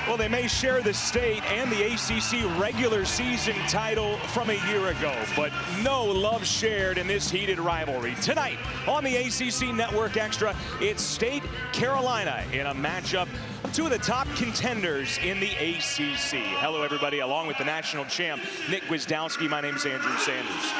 Well, they may share the state and the ACC regular season title from a year ago, but no love shared in this heated rivalry. Tonight on the ACC Network Extra, it's State Carolina in a matchup of two of the top contenders in the ACC. Hello, everybody. Along with the national champ, Nick Gwizdowski, my name is Andrew Sanders.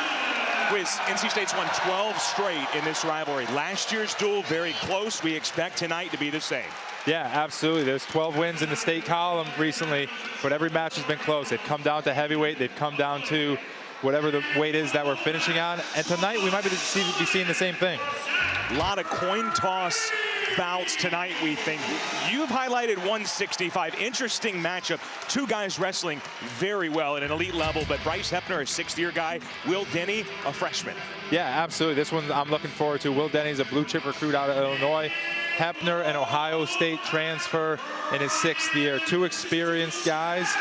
NC State's won 12 straight in this rivalry. Last year's duel, very close. We expect tonight to be the same. Yeah, absolutely. There's 12 wins in the state column recently, but every match has been close. They've come down to heavyweight. They've come down to whatever the weight is that we're finishing on. And tonight we might be seeing the same thing. A lot of coin toss bouts tonight, we think. You've highlighted 165. Interesting matchup. Two guys wrestling very well at an elite level, but Bryce Hepner, a sixth-year guy. Will Denny, a freshman. Yeah, absolutely. This one I'm looking forward to. Will Denny's a blue-chip recruit out of Illinois. Hepner, an Ohio State transfer in his sixth year. Two experienced guys.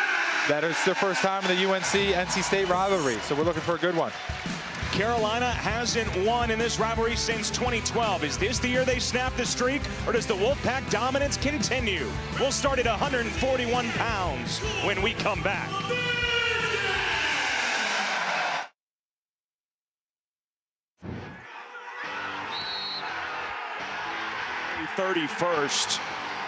That is their first time in the UNC-NC State rivalry, so we're looking for a good one. Carolina hasn't won in this rivalry since 2012. Is this the year they snap the streak, or does the Wolfpack dominance continue? We'll start at 141 pounds when we come back. 31st.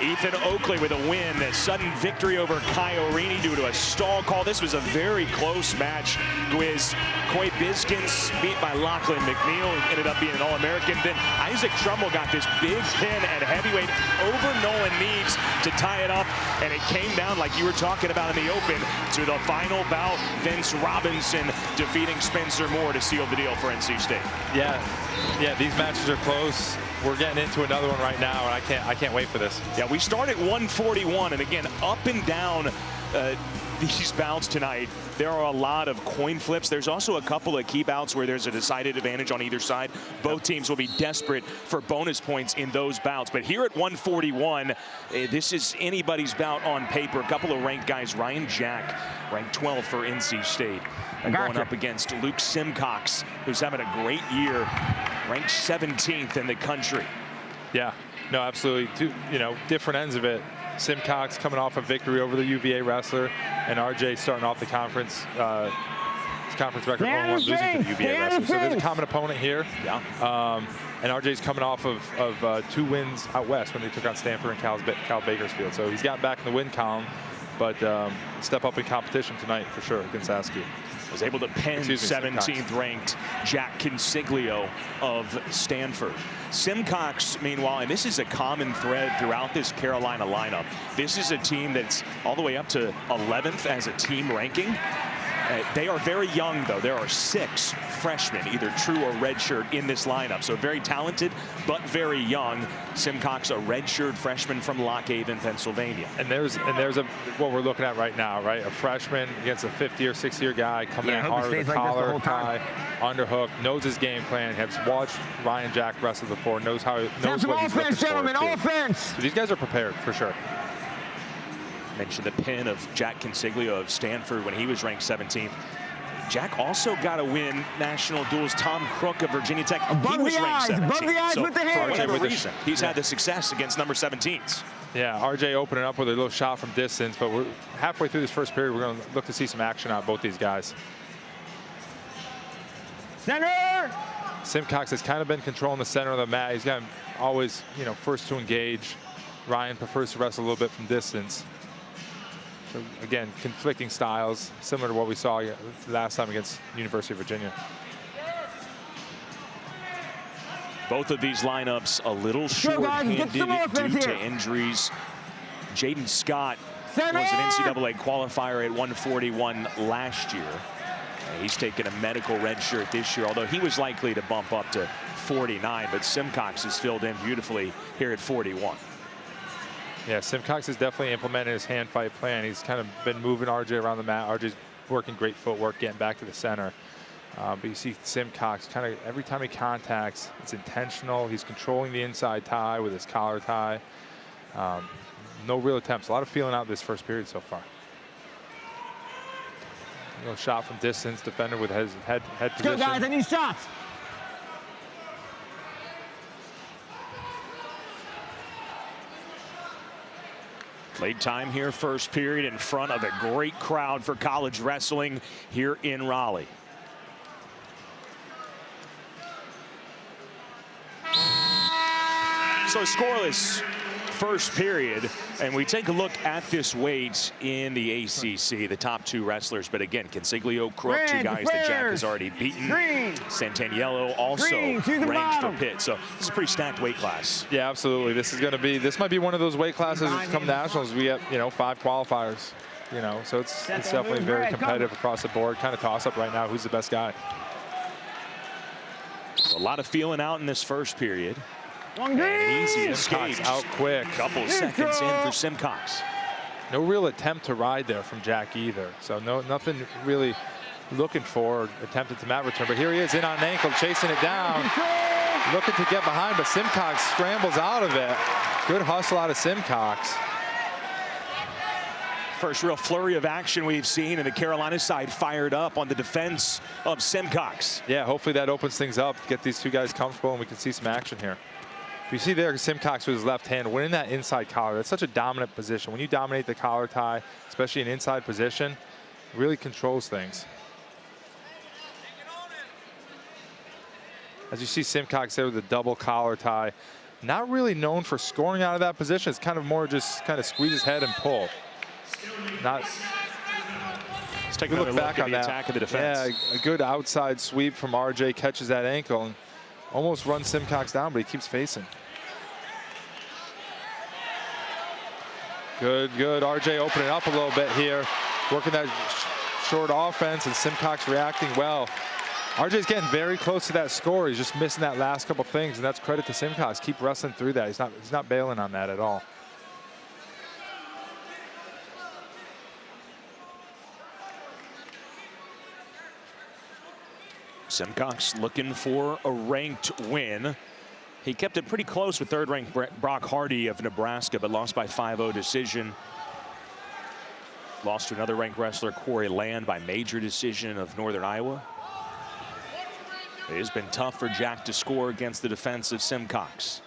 Ethan Oakley with a win, a sudden victory over Kyorini due to a stall call. This was a very close match. Gwiz, Coy Biskins beat by Lachlan McNeil, ended up being an All-American. Then Isaac Trumbull got this big pin at heavyweight over Nolan Neves to tie it up, and it came down, like you were talking about in the open, to the final bout. Vince Robinson defeating Spencer Moore to seal the deal for NC State. Yeah, these matches are close. We're getting into another one right now, and I can't wait for this. Yeah, we start at 141, and again, up and down these bouts tonight. There are a lot of coin flips. There's also a couple of key bouts where there's a decided advantage on either side. Both teams will be desperate for bonus points in those bouts. But here at 141, this is anybody's bout on paper. A couple of ranked guys. Ryan Jack, ranked 12 for NC State. And going up against Luke Simcox, who's having a great year, ranked 17th in the country. Yeah, no, absolutely. Two, different ends of it. Simcox coming off a victory over the UVA wrestler, and RJ starting off the conference record, losing to the UVA wrestler. So there's a common opponent here. Yeah. And RJ's coming off of 2 wins out west when they took on Stanford and Cal Bakersfield. So he's got back in the win column, but step up in competition tonight for sure against Askew. Was able to pin 17th ranked Jack Consiglio of Stanford. Simcox, meanwhile, and this is a common thread throughout this Carolina lineup. This is a team that's all the way up to 11th as a team ranking. They are very young, though. There are 6 freshmen, either true or redshirt, in this lineup. So very talented, but very young. Simcox, a redshirt freshman from Lock Haven, Pennsylvania. And there's what we're looking at right now, right? A freshman against a 5th-year, 6th-year guy coming in hard with a collar, tie, underhook, knows his game plan, has watched Ryan Jack wrestle before, knows what he's looking for. Offense! So these guys are prepared for sure. Mentioned the pin of Jack Consiglio of Stanford when he was ranked 17th. Jack also got to win national duels. Tom Crook of Virginia Tech, he was ranked 17th. Above the eyes so with the for hand. whatever reason, he's had the success against number 17s. Yeah, RJ opening up with a little shot from distance, but we're halfway through this first period. We're going to look to see some action out of both these guys. Center! Simcox has kind of been controlling the center of the mat. He's got always, first to engage. Ryan prefers to wrestle a little bit from distance. So again, conflicting styles, similar to what we saw last time against University of Virginia. Both of these lineups a little short-handed due to injuries. Jaden Scott was an NCAA qualifier at 141 last year. He's taken a medical red shirt this year, although he was likely to bump up to 49, but Simcox has filled in beautifully here at 41. Yeah, Simcox has definitely implemented his hand fight plan. He's kind of been moving RJ around the mat. RJ's working great footwork, getting back to the center. But you see Simcox kind of every time he contacts, it's intentional. He's controlling the inside tie with his collar tie. No real attempts. A lot of feeling out this first period so far. A little shot from distance. Defender with his head position. Let's go, guys. I need shots. Played time here first period in front of a great crowd for college wrestling here in Raleigh. So scoreless first period, and we take a look at this weight in the ACC, the top two wrestlers. But again, Consiglio, Crook, two guys that Jack has already beaten. Santaniello also ranked for Pitt. So it's a pretty stacked weight class. Yeah, absolutely. This might be one of those weight classes come nationals. We have 5 qualifiers. So it's definitely very competitive across the board. Kind of toss up right now. Who's the best guy? A lot of feeling out in this first period. And easy escape out quick. Couple seconds in for Simcox. No real attempt to ride there from Jack either. So nothing really looking for attempted to mat return. But here he is in on an ankle, chasing it down, looking to get behind, but Simcox scrambles out of it. Good hustle out of Simcox. First real flurry of action we've seen, and the Carolina side fired up on the defense of Simcox. Yeah, hopefully that opens things up, get these two guys comfortable, and we can see some action here. You see there, Simcox with his left hand winning that inside collar. That's such a dominant position. When you dominate the collar tie, especially an inside position, it really controls things. As you see Simcox there with the double collar tie, not really known for scoring out of that position. It's kind of more just kind of squeeze his head and pull. Let's take a look back on the attack of the defense. Yeah, a good outside sweep from RJ, catches that ankle and almost runs Simcox down, but he keeps facing. Good. RJ opening up a little bit here, working that short offense, and Simcox reacting well. RJ's getting very close to that score. He's just missing that last couple things, and that's credit to Simcox. Keep wrestling through that. He's not bailing on that at all. Simcox looking for a ranked win. He kept it pretty close with third-ranked Brock Hardy of Nebraska, but lost by 5-0 decision. Lost to another ranked wrestler, Corey Land, by major decision of Northern Iowa. It has been tough for Jack to score against the defense of Simcox.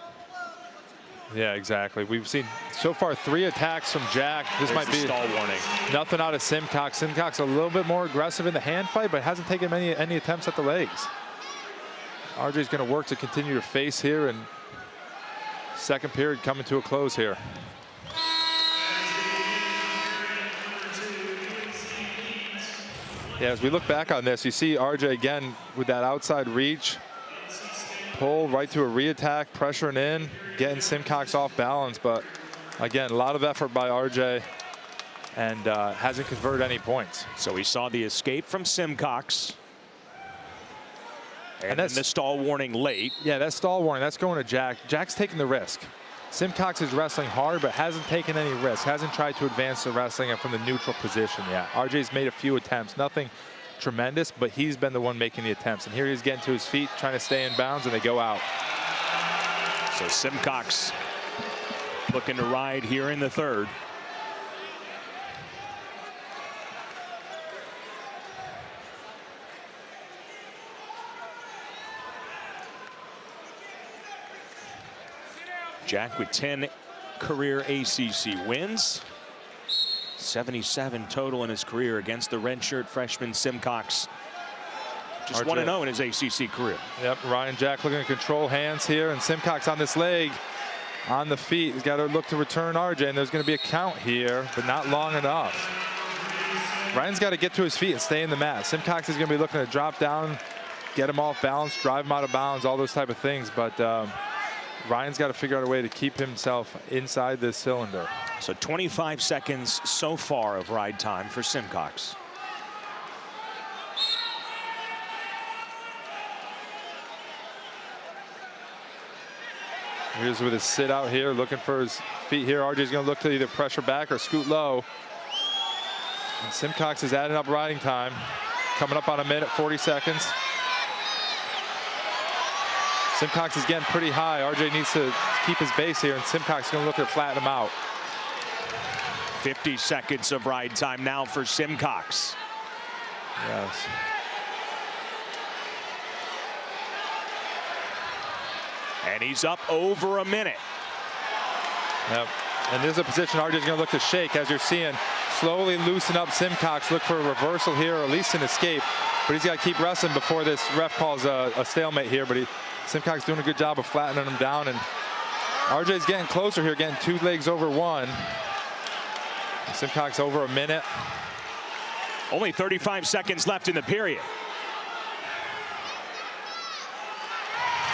Yeah, exactly. We've seen so far 3 attacks from Jack. This might be stall warning. Nothing out of Simcox. Simcox a little bit more aggressive in the hand fight, but hasn't taken any attempts at the legs. RJ's going to work to continue to face here, and second period coming to a close here. Yeah, as we look back on this, you see RJ again with that outside reach. Pull right to a re-attack, pressuring in, getting Simcox off balance. But again, a lot of effort by RJ, and hasn't converted any points. So we saw the escape from Simcox. And then the stall warning late. Yeah, that stall warning, that's going to Jack. Jack's taking the risk. Simcox is wrestling hard, but hasn't taken any risk. Hasn't tried to advance the wrestling from the neutral position yet. RJ's made a few attempts. Nothing tremendous, but he's been the one making the attempts. And here he's getting to his feet, trying to stay in bounds, and they go out. So Simcox looking to ride here in the third. Jack with 10 career ACC wins. 77 total in his career against the redshirt freshman Simcox. Just 1-0 in his ACC career. Yep, Ryan Jack looking to control hands here, and Simcox on this leg, on the feet. He's got to look to return RJ, and there's going to be a count here, but not long enough. Ryan's got to get to his feet and stay in the mat. Simcox is going to be looking to drop down, get him off balance, drive him out of bounds, all those type of things, but Ryan's got to figure out a way to keep himself inside this cylinder. So 25 seconds so far of ride time for Simcox. Here's with his sit out here, looking for his feet here. RJ's going to look to either pressure back or scoot low. And Simcox is adding up riding time. Coming up on a minute, 40 seconds. Simcox is getting pretty high. RJ needs to keep his base here, and Simcox is going to look to flatten him out. 50 seconds of ride time now for Simcox. Yes. And he's up over a minute. Yep. And this is a position RJ's going to look to shake, as you're seeing. Slowly loosen up Simcox, look for a reversal here, or at least an escape. But he's got to keep wrestling before this ref calls a stalemate here. But Simcox doing a good job of flattening him down. And RJ's getting closer here, getting 2 legs over 1. Simcox over a minute. Only 35 seconds left in the period.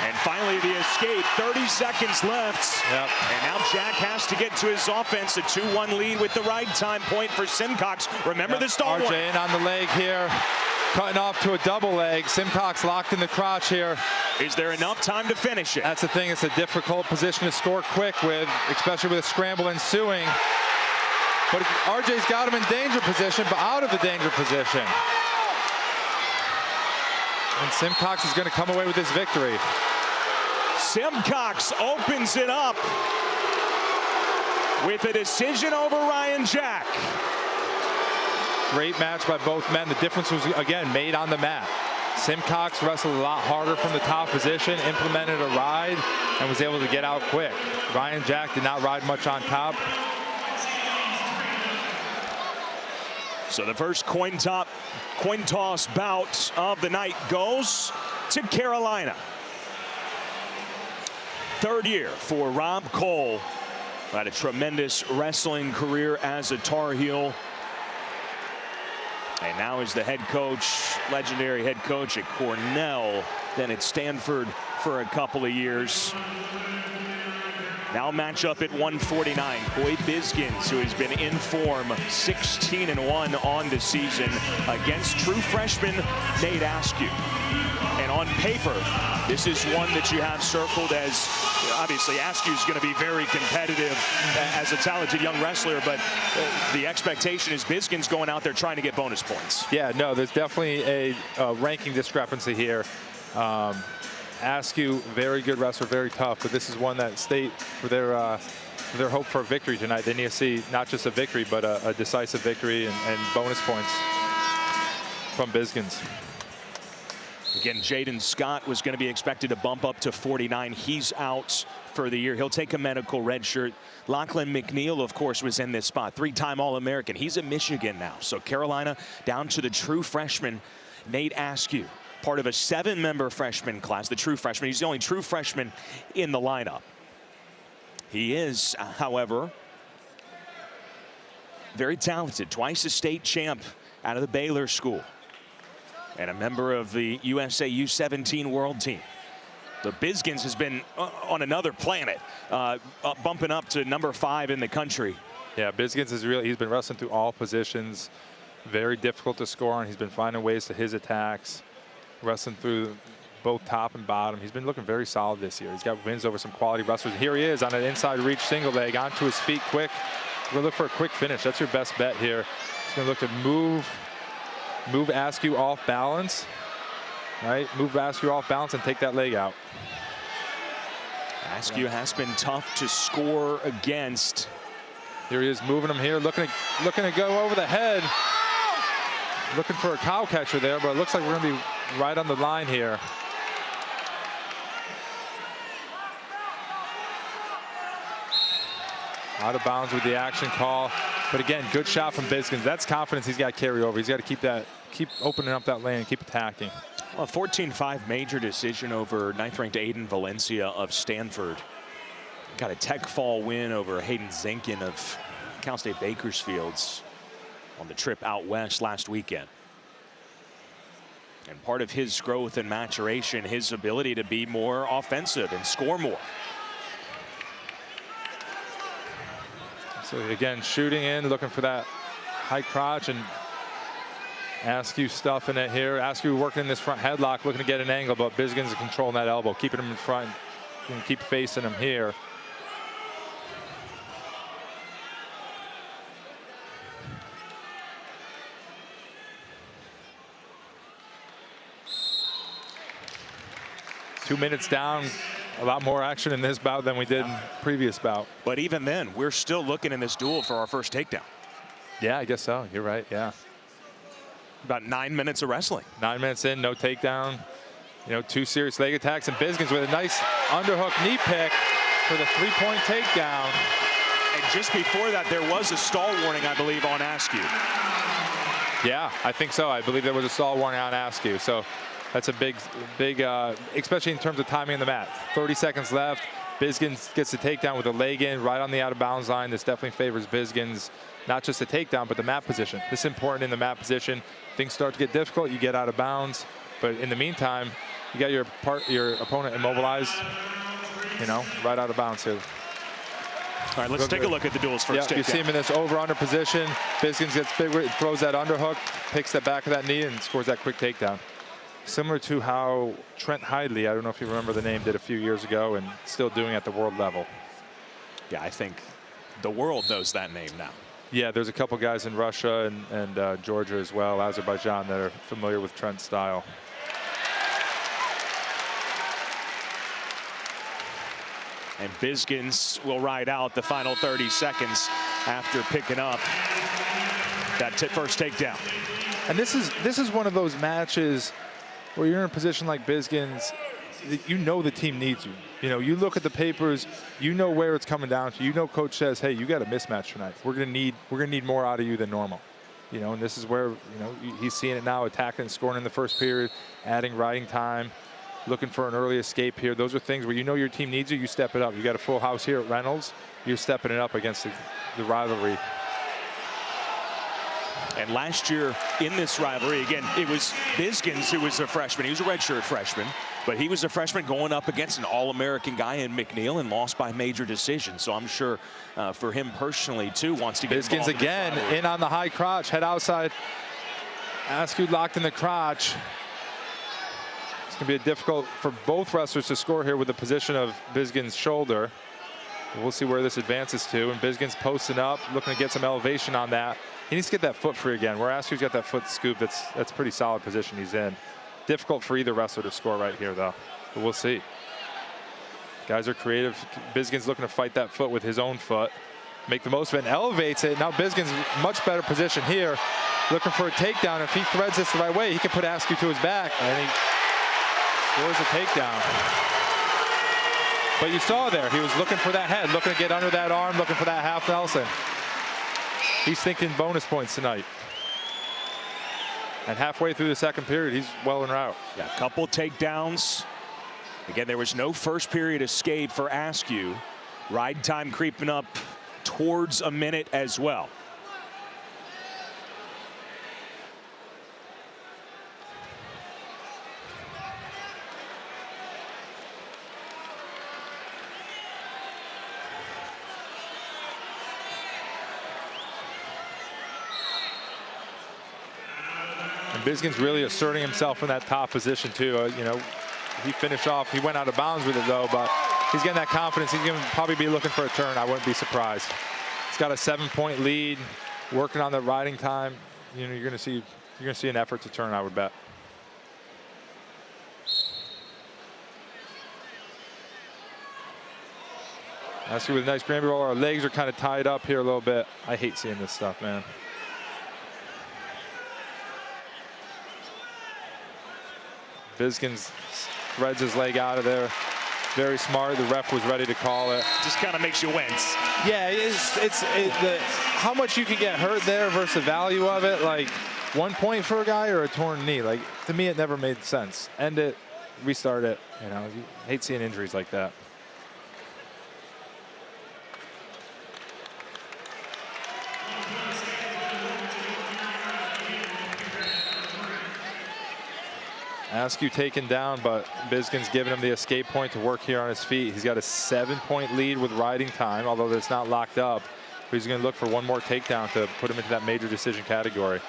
And finally the escape, 30 seconds left. Yep. And now Jack has to get to his offense, a 2-1 lead with the ride time point for Simcox. Remember the stalwart. RJ in on the leg here, cutting off to a double leg. Simcox locked in the crotch here. Is there enough time to finish it? That's the thing, it's a difficult position to score quick with, especially with a scramble ensuing. But RJ's got him in danger position, but out of the danger position. And Simcox is going to come away with this victory. Simcox opens it up with a decision over Ryan Jack. Great match by both men. The difference was, again, made on the mat. Simcox wrestled a lot harder from the top position, implemented a ride, and was able to get out quick. Ryan Jack did not ride much on top. So the first coin toss bout of the night goes to Carolina. 3rd year for Rob Cole. Had a tremendous wrestling career as a Tar Heel. And now is the head coach, legendary head coach at Cornell, then at Stanford for a couple of years. Now match up at 149. Coy Bizkins, who has been in form, 16-1 on the season against true freshman Nate Askew. And on paper, this is one that you have circled as, obviously Askew's going to be very competitive as a talented young wrestler, but the expectation is Bizkins going out there trying to get bonus points. Yeah, no, there's definitely a ranking discrepancy here. Askew, very good wrestler, very tough, but this is one that State, for their hope for a victory tonight, they need to see not just a victory, but a decisive victory and bonus points from Bizkins. Again, Jaden Scott was going to be expected to bump up to 49. He's out for the year. He'll take a medical red shirt. Lachlan McNeil, of course, was in this spot. 3-time All-American. He's at Michigan now. So Carolina down to the true freshman, Nate Askew. Part of a 7-member freshman class, the true freshman. He's the only true freshman in the lineup. He is, however, very talented. Twice a state champ out of the Baylor School. And a member of the USA U17 World Team. The Bizkins has been on another planet, bumping up to number 5 in the country. Yeah, Bizkins is really, he's been wrestling through all positions. Very difficult to score on. He's been finding ways to his attacks, wrestling through both top and bottom. He's been looking very solid this year. He's got wins over some quality wrestlers. Here he is on an inside reach single leg, onto his feet quick. We're gonna look for a quick finish. That's your best bet here. He's gonna look to move Askew off balance, right? Move Askew off balance and take that leg out. Askew has been tough to score against. Here he is moving him here, looking to go over the head. Looking for a cow catcher there, but it looks like we're gonna be right on the line here. Out of bounds with the action call. But again, good shot from Bizkins. That's confidence he's got to carry over. He's got to keep opening up that lane and keep attacking. Well, a 14-5 major decision over 9th-ranked Aiden Valencia of Stanford. Got a tech fall win over Hayden Zinkin of Cal State Bakersfield on the trip out west last weekend. And part of his growth and maturation, his ability to be more offensive and score more. So again, shooting in, looking for that high crotch, and Askew stuffing it here. Askew working in this front headlock, looking to get an angle, but Bizkins is controlling that elbow, keeping him in front, and keep facing him here. Two minutes down. A lot more action in this bout than we did in the previous bout. But even then, we're still looking in this duel for our first takedown. Yeah, I guess so. You're right, yeah. About 9 minutes of wrestling. 9 minutes in, no takedown. You know, 2 serious leg attacks, and Bizkins with a nice underhook knee pick for the 3-point takedown. And just before that, there was a stall warning, I believe, on Askew. Yeah, I think so. I believe there was a stall warning on Askew. So that's a big, especially in terms of timing in the mat. 30 seconds left. Bisgins gets the takedown with a leg in right on the out of bounds line. This definitely favors Bisgins, not just the takedown, but the mat position. This is important in the mat position. Things start to get difficult. You get out of bounds. But in the meantime, you got your opponent immobilized, you know, right out of bounds here. All right, let's take a look at the duel's first takedown. You see him in this over-under position. Bisgins gets big, throws that underhook, picks the back of that knee, and scores that quick takedown. Similar to how Trent Hidley, I don't know if you remember the name, did a few years ago, and still doing at the world level. Yeah, I think the world knows that name now. Yeah, there's a couple guys in Russia and Georgia as well, Azerbaijan, that are familiar with Trent's style. And Bisgins will ride out the final 30 seconds after picking up that first takedown. And this is one of those matches where you're in a position like Bisgins, you know the team needs you. You know, you look at the papers, you know where it's coming down to. You know, coach says, hey, you got a mismatch tonight. We're gonna need more out of you than normal. You know, and this is where, you know, he's seeing it now, attacking and scoring in the first period, adding riding time, looking for an early escape here. Those are things where you know your team needs you step it up. You got a full house here at Reynolds, you're stepping it up against the rivalry. And last year in this rivalry, again, it was Bisgins who was a freshman. He was a redshirt freshman, but he was a freshman going up against an All-American guy in McNeil and lost by major decision. So I'm sure for him personally, too, wants to get Bisgins again in on the high crotch, head outside. Askew locked in the crotch. It's going to be difficult for both wrestlers to score here with the position of Bisgins' shoulder. We'll see where this advances to. And Bisgins posting up, looking to get some elevation on that. He needs to get that foot free again. Where Askew's got that foot scoop, that's a pretty solid position he's in. Difficult for either wrestler to score right here, though. But we'll see. Guys are creative. Bisgins looking to fight that foot with his own foot. Make the most of it and elevates it. Now Bisgins much better position here. Looking for a takedown. If he threads this the right way, he can put Askew to his back. And he scores a takedown. But you saw there, he was looking for that head, looking to get under that arm, looking for that half Nelson. He's thinking bonus points tonight. And halfway through the second period, he's well en route. Yeah, a couple takedowns. Again, there was no first period escape for Askew. Ride time creeping up towards a minute as well. Bisgins really asserting himself in that top position too. You know, he finished off. He went out of bounds with it though, but he's getting that confidence. He's going to probably be looking for a turn. I wouldn't be surprised. He's got a 7-point lead, working on the riding time. You know, you're going to see an effort to turn, I would bet. Askew with a nice Granby roll. Our legs are kind of tied up here a little bit. I hate seeing this stuff, man. Bisgins threads his leg out of there. Very smart. The ref was ready to call it. Just kind of makes you wince. Yeah, how much you can get hurt there versus the value of it. Like 1 point for a guy or a torn knee. Like to me, it never made sense. End it, restart it. You know, you hate seeing injuries like that. Askew taken down, but Bisgins giving him the escape point to work here on his feet. He's got a 7-point lead with riding time, although it's not locked up. But he's going to look for one more takedown to put him into that major decision category.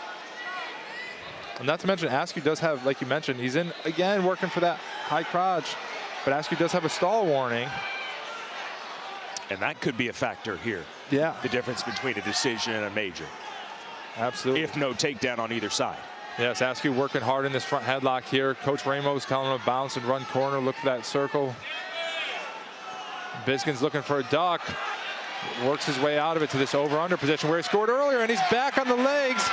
And not to mention, Askew does have, like you mentioned, he's in, again, working for that high crotch. But Askew does have a stall warning. And that could be a factor here. Yeah. The difference between a decision and a major. Absolutely. If no takedown on either side. Yes, Askew working hard in this front headlock here. Coach Reynolds telling him to bounce and run corner, look for that circle. Bisgins looking for a duck. Works his way out of it to this over-under position where he scored earlier, and he's back on the legs.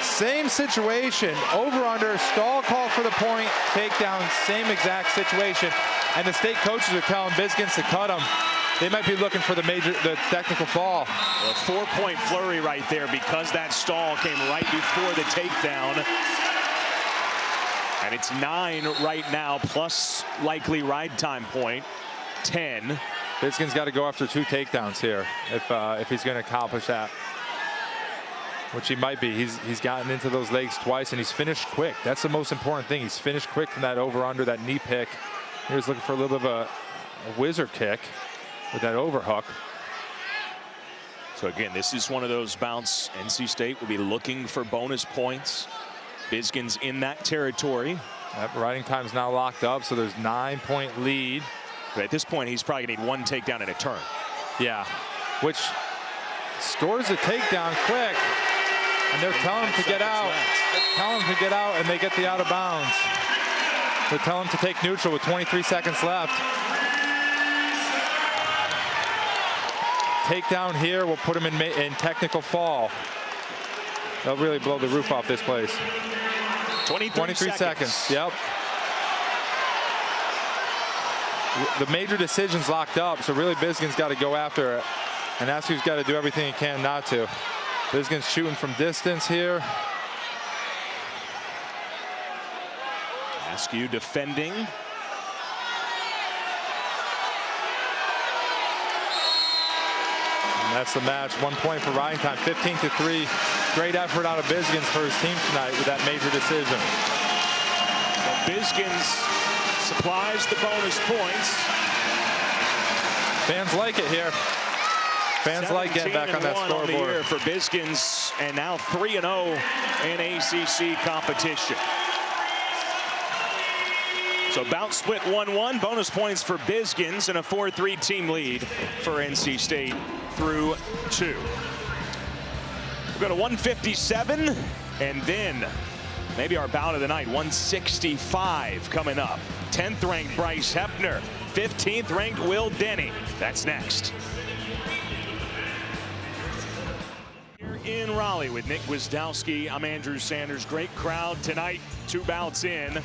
Same situation, over-under, stall call for the point, takedown, same exact situation. And the state coaches are telling Bisgins to cut him. They might be looking for the technical fall. A 4-point flurry right there because that stall came right before the takedown. And it's 9 right now, plus likely ride time point, 10. Biskin's got to go after 2 takedowns here if he's going to accomplish that, which he might be. He's gotten into those legs twice, and he's finished quick. That's the most important thing. He's finished quick from that over-under, that knee pick. He was looking for a little bit of a whizzer kick with that overhook. So again, this is one of those bouts. NC State will be looking for bonus points. Biskin's in that territory. Yep, riding time's now locked up, so there's 9-point lead. But at this point, he's probably going to need 1 takedown and a turn. Yeah, which scores a takedown quick, and they're telling him to get out. They're telling him to get out, and they get the out of bounds. They're telling him to take neutral with 23 seconds left. Takedown here will put him in technical fall. They'll really blow the roof off this place. 23 seconds. Yep. The major decision's locked up, so really Biskin's got to go after it. And that's who's got to do everything he can not to. Biskin's shooting from distance here. Askew defending. And that's the match. 1 point for riding time. 15-3. Great effort out of Biskin's for his team tonight with that major decision. So Biskin's supplies the bonus points. Fans like it here. Fans like getting back on that scoreboard. On the year for Biskin's, and now 3-0 in ACC competition. So bout split 1-1. Bonus points for Biskin's and a 4-3 team lead for NC State through 2. We'll go to 157, and then maybe our bout of the night, 165 coming up. 10th ranked Bryce Hepner, 15th ranked Will Denny. That's next. Here in Raleigh with Nick Wisdowski, I'm Andrew Sanders. Great crowd tonight, 2 bouts in,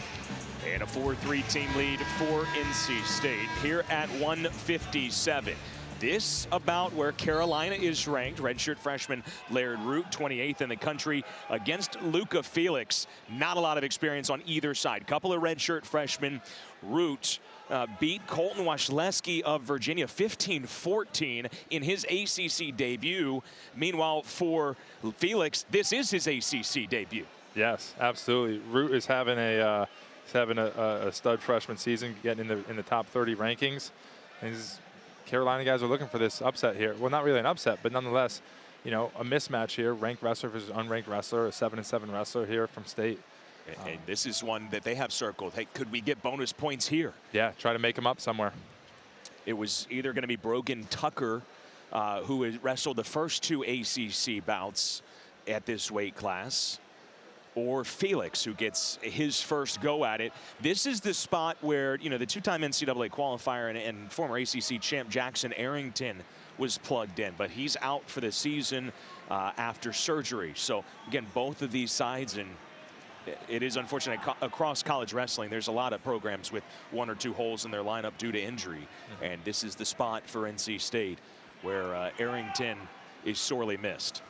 and a 4-3 team lead for NC State here at 157. This about where Carolina is ranked. Redshirt freshman Laird Root, 28th in the country against Luca Felix. Not a lot of experience on either side. Couple of redshirt freshmen. Root beat Colton Washleski of Virginia 15-14 in his ACC debut. Meanwhile, for Felix, this is his ACC debut. Yes, absolutely. Root is having a stud freshman season, getting in the top 30 rankings. And Carolina guys are looking for this upset here. Well, not really an upset, but nonetheless, you know, a mismatch here. Ranked wrestler versus unranked wrestler, a 7-7 wrestler here from State. And this is one that they have circled. Hey, could we get bonus points here? Yeah, try to make them up somewhere. It was either going to be Brogan Tucker, who had wrestled the first 2 ACC bouts at this weight class, or Felix, who gets his first go at it. This is the spot where, you know, the 2-time NCAA qualifier and former ACC champ Jackson Arrington was plugged in, but he's out for the season after surgery. So again, both of these sides, and it is unfortunate across college wrestling, there's a lot of programs with 1 or 2 holes in their lineup due to injury. And this is the spot for NC State where Arrington is sorely missed.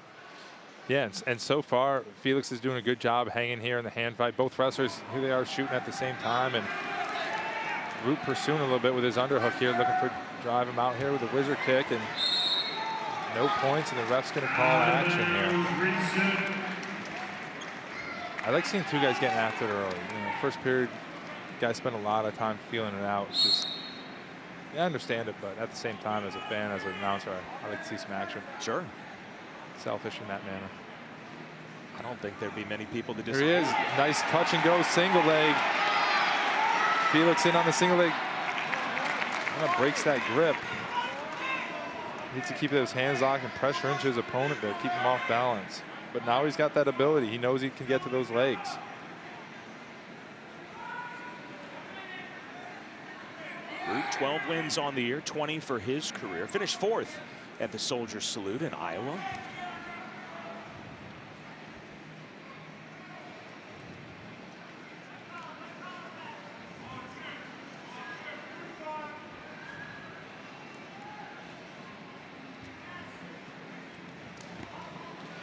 Yeah, and so far, Felix is doing a good job hanging here in the hand fight. Both wrestlers, here they are shooting at the same time, and Root pursuing a little bit with his underhook here, looking for drive him out here with a whizzer kick, and no points, and the ref's going to call action here. I like seeing 2 guys getting after it early. You know, first period, guys spent a lot of time feeling it out. It's just, yeah, I understand it, but at the same time, as a fan, as an announcer, I like to see some action. Sure. Selfish in that manner. I don't think there'd be many people that disagree. There he is. Nice touch and go single leg. Felix in on the single leg. Kind of breaks that grip. Needs to keep those hands locked and pressure into his opponent there, keep him off balance. But now he's got that ability. He knows he can get to those legs. Root 12 wins on the year, 20 for his career. Finished 4th at the Soldiers Salute in Iowa.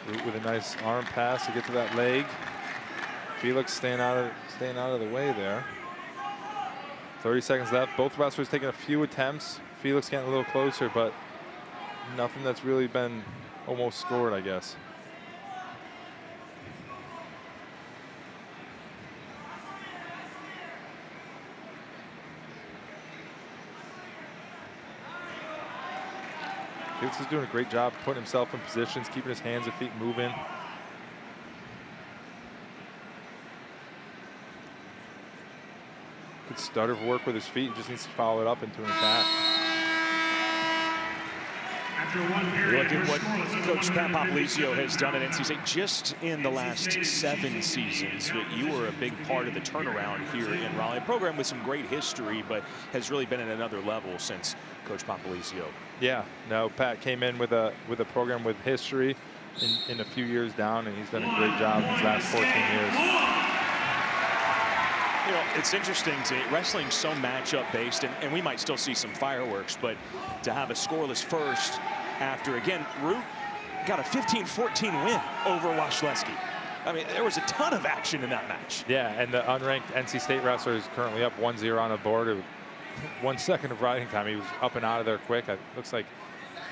Root with a nice arm pass to get to that leg. Felix staying out of the way there. 30 seconds left. Both wrestlers taking a few attempts. Felix getting a little closer, but nothing that's really been almost scored, I guess. Felix is doing a great job putting himself in positions, keeping his hands and feet moving. Good stutter of work with his feet. He just needs to follow it up into an attack. Look at what Coach Pat Popolizio has done at NC State just in the last 7 seasons. But you were a big part of the turnaround here in Raleigh. A program with some great history, but has really been at another level since Coach Popolizio. Yeah, no, Pat came in with a program with history in a few years down, and he's done a great job in his last 14 years. You know, it's interesting wrestling so matchup based, and we might still see some fireworks, but to have a scoreless first after, again, Root got a 15-14 win over Washleski. I mean, there was a ton of action in that match. Yeah, and the unranked NC State wrestler is currently up 1-0 on the board. With 1 second of riding time, he was up and out of there quick. It looks like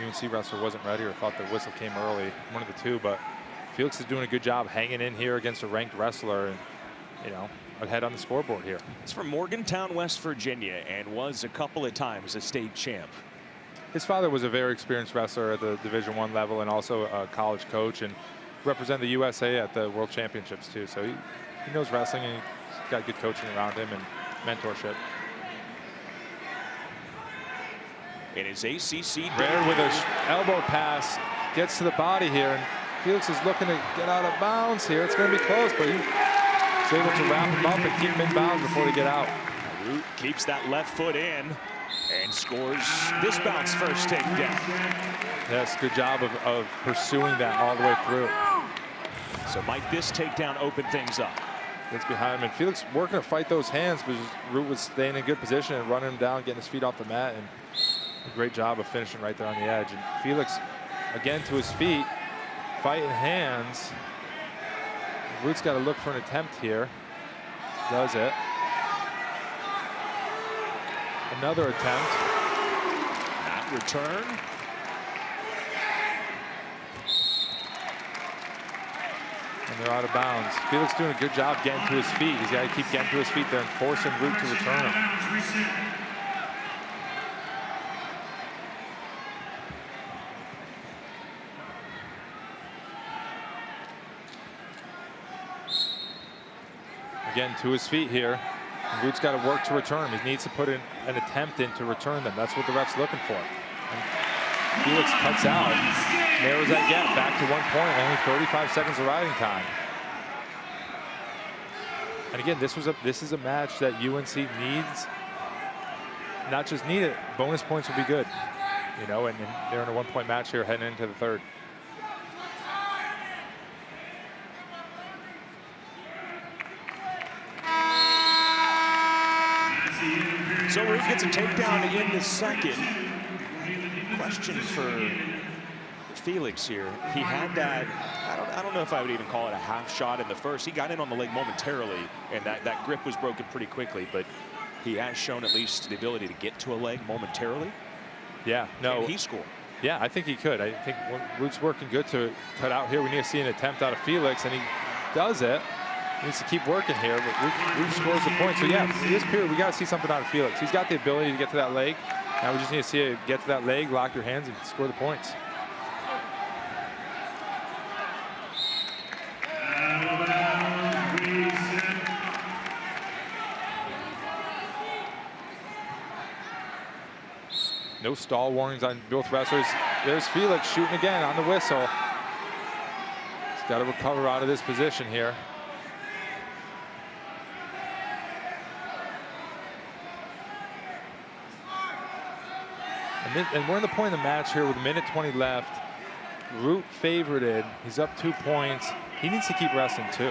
UNC wrestler wasn't ready or thought the whistle came early, one of the two, but Felix is doing a good job hanging in here against a ranked wrestler, and, you know, ahead on the scoreboard here. He's from Morgantown, West Virginia, and was a couple of times a state champ. His father was a very experienced wrestler at the Division I level and also a college coach, and represented the USA at the World Championships too. So he knows wrestling, and he's got good coaching around him and mentorship. In his ACC Rare with an elbow pass, gets to the body here, and Felix is looking to get out of bounds here. It's going to be close, but he's able to wrap him up and keep him in bounds before they get out. Root keeps that left foot in and scores this bounce first takedown. Yes, good job of pursuing that all the way through. So might this takedown open things up? Gets behind him, and Felix working to fight those hands, but Root was staying in good position and running him down, getting his feet off the mat, and a great job of finishing right there on the edge. And Felix, again, to his feet, fighting hands. Root's got to look for an attempt here. Does it. Another attempt. That return. And they're out of bounds. Felix doing a good job getting to his feet. He's got to keep getting to his feet there and forcing Root to return him. Again, to his feet here. And Root's got to work to return him. He needs to put in an attempt in to return them. That's what the ref's looking for. And Felix cuts out, narrows that gap back to 1 point. Only 35 seconds of riding time. And again, this is a match that UNC needs. Not just need it, bonus points would be good. You know, and they're in a 1 point match here heading into the third. So Root gets a takedown in the second. Question for Felix here. He had that, I don't know if I would even call it a half shot in the first. He got in on the leg momentarily, and that grip was broken pretty quickly, but he has shown at least the ability to get to a leg momentarily. Yeah, no. And he scored. Yeah, I think he could. I think Root's working good to cut out here. We need to see an attempt out of Felix, and he does it. He needs to keep working here, but Root scores the point. So yeah, this period, we got to see something out of Felix. He's got the ability to get to that leg. Now we just need to see it get to that leg, lock your hands, and score the points. No stall warnings on both wrestlers. There's Felix shooting again on the whistle. He's got to recover out of this position here. And we're in the point of the match here with 1:20 left. Root favorited. He's up 2 points. He needs to keep wrestling too.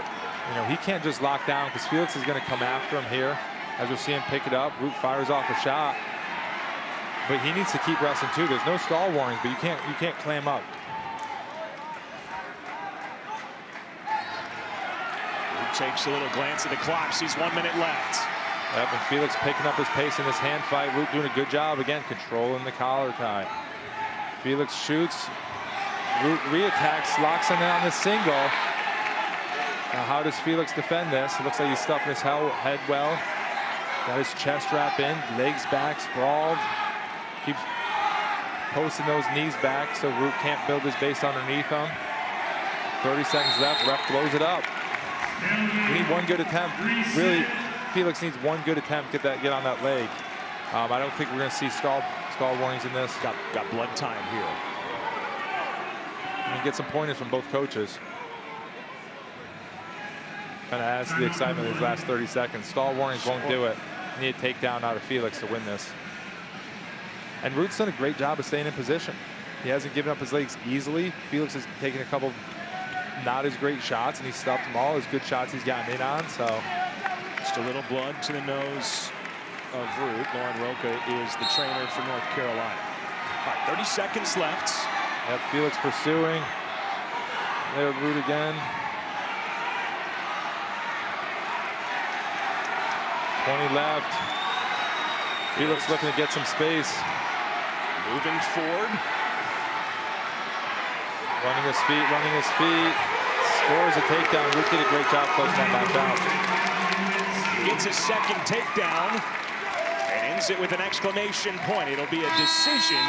You know, he can't just lock down because Felix is going to come after him here. As we're seeing pick it up, Root fires off a shot. But he needs to keep wrestling too. There's no stall warnings, but you can't clam up. takes a little glance at the clock, sees 1 minute left. Yep, and Felix picking up his pace in this hand fight. Root doing a good job, again, controlling the collar tie. Felix shoots, Root reattacks, locks in on the single. Now how does Felix defend this? It looks like he's stuffing his head well. Got his chest wrap in, legs back, sprawled. Keeps posting those knees back so Root can't build his base underneath him. 30 seconds left, ref blows it up. We need one good attempt. Really, Felix needs one good attempt, get on that leg. I don't think we're gonna see stall warnings in this. Got blood time here. And get some pointers from both coaches. Kind of adds to the excitement of these last 30 seconds. Stall warnings won't do it. You need a takedown out of Felix to win this. And Root's done a great job of staying in position. He hasn't given up his legs easily. Felix has taken a couple not as great shots, and he stuffed them all. His good shots he's gotten in on, so. Just a little blood to the nose of Root. Lauren Roca is the trainer for North Carolina. All right, 30 seconds left. Yep, Felix pursuing. There, Root again. 20 left. Felix looking to get some space. Moving forward. Running his feet. Scores a takedown. Root did a great job closing that match out. Gets a second takedown and ends it with an exclamation point. It'll be a decision,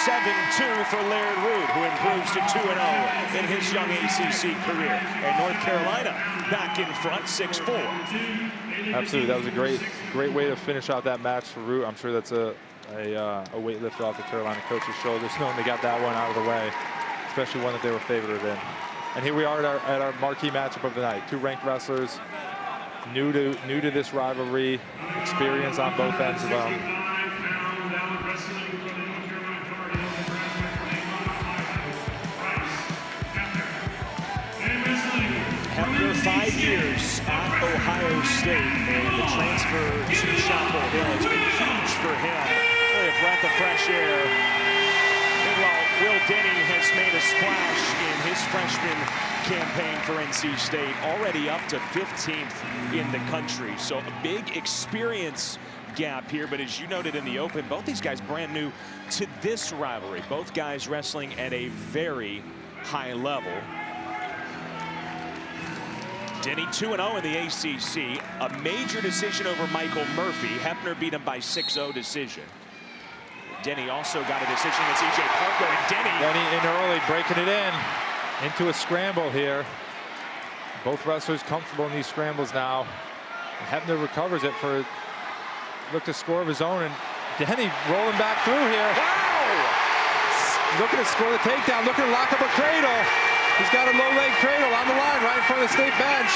7-2 for Laird Root, who improves to 2-0 in his young ACC career. And North Carolina back in front, 6-4. Absolutely, that was a great way to finish out that match for Root. I'm sure that's a weight lifted off the Carolina coach's shoulders, knowing they got that one out of the way, especially one that they were favored in. And here we are at our marquee matchup of the night. Two ranked wrestlers, new to this rivalry, experience on both ends of them. After 5 years at Ohio State, and the transfer to Chapel Hill has been huge for him. Really a breath of fresh air. Meanwhile, Will Denny has made a splash in his freshman campaign for NC State, already up to 15th in the country. So a big experience gap here, but as you noted in the open, both these guys brand new to this rivalry. Both guys wrestling at a very high level. Denny 2-0 in the ACC. A major decision over Michael Murphy. Hefner beat him by 6-0 decision. Denny also got a decision against E.J. Parker, and Denny in early, breaking it in into a scramble here. Both wrestlers comfortable in these scrambles now. Hefner recovers it for look to score of his own, and Denny rolling back through here. wow! Looking to score the takedown, looking to lock up a cradle. He's got a low leg cradle on the line right in front of the state bench.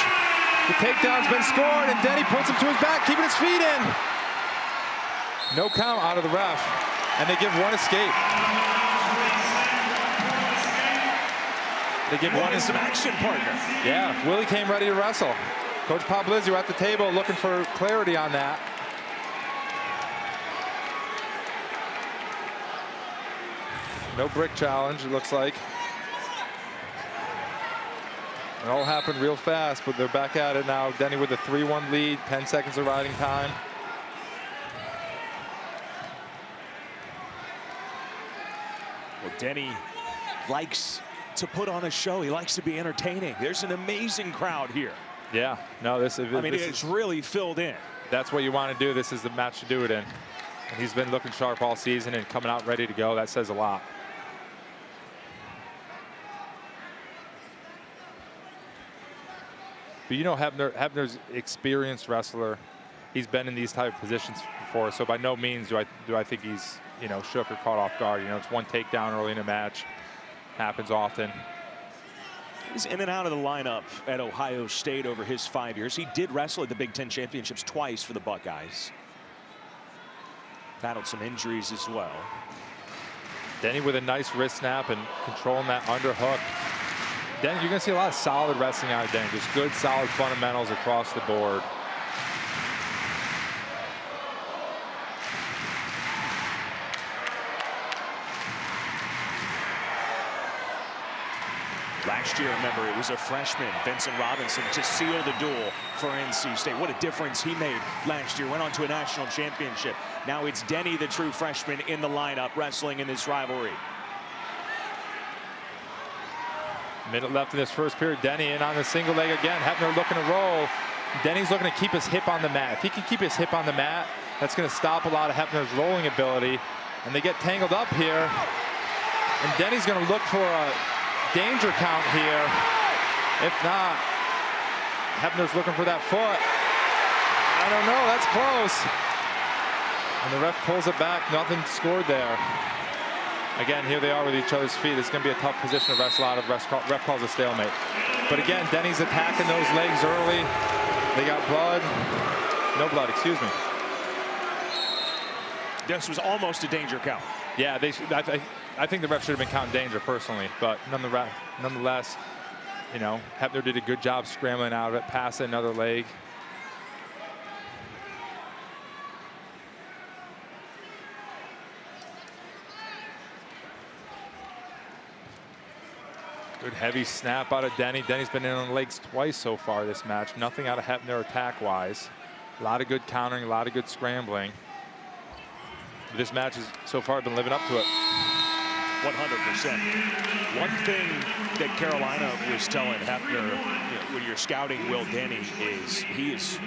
The takedown's been scored, and Denny puts him to his back, keeping his feet in. No count out of the ref, and they give one escape. They give one some action, partner. Yeah, Willie came ready to wrestle. Coach Poblizio at the table looking for clarity on that. No brick challenge, it looks like. It all happened real fast, but they're back at it now. Denny with a 3-1 lead, 10 seconds of riding time. Well, Denny likes to put on a show. He likes to be entertaining. There's an amazing crowd here. Yeah, no, it's really filled in. That's what you want to do. This is the match to do it in. And he's been looking sharp all season and coming out ready to go. That says a lot. But you know, Hebner's experienced wrestler. He's been in these type of positions before, so by no means do I think he's, you know, shook or caught off guard. You know, it's one takedown early in a match. Happens often. He's in and out of the lineup at Ohio State over his 5 years. He did wrestle at the Big Ten Championships twice for the Buckeyes. Battled some injuries as well. Denny with a nice wrist snap and controlling that underhook. Denny, you're going to see a lot of solid wrestling out of Denny. Just good, solid fundamentals across the board. Last year, remember, it was a freshman, Vincent Robinson, to seal the duel for NC State. What a difference he made last year. Went on to a national championship. Now it's Denny, the true freshman, in the lineup, wrestling in this rivalry. Minute left in this first period. Denny in on the single leg again. Hepner looking to roll. Denny's looking to keep his hip on the mat. If he can keep his hip on the mat, that's going to stop a lot of Hepner's rolling ability. And they get tangled up here. And Denny's going to look for a danger count here. If not, Hepner's looking for that foot. I don't know, that's close. And the ref pulls it back, nothing scored there. Again, here they are with each other's feet. It's going to be a tough position to wrestle out of. Ref calls a stalemate. But again, Denny's attacking those legs early. They got blood. No blood, excuse me. This was almost a danger count. Yeah, I think the ref should have been counting danger personally, but nonetheless, you know, Hepner did a good job scrambling out of it, past another leg. Good heavy snap out of Denny. Denny's been in on the legs twice so far this match. Nothing out of Hepner attack-wise. A lot of good countering, a lot of good scrambling. This match has so far been living up to it. 100%. One thing that Carolina was telling Hepner, when you're scouting Will Denny, is he is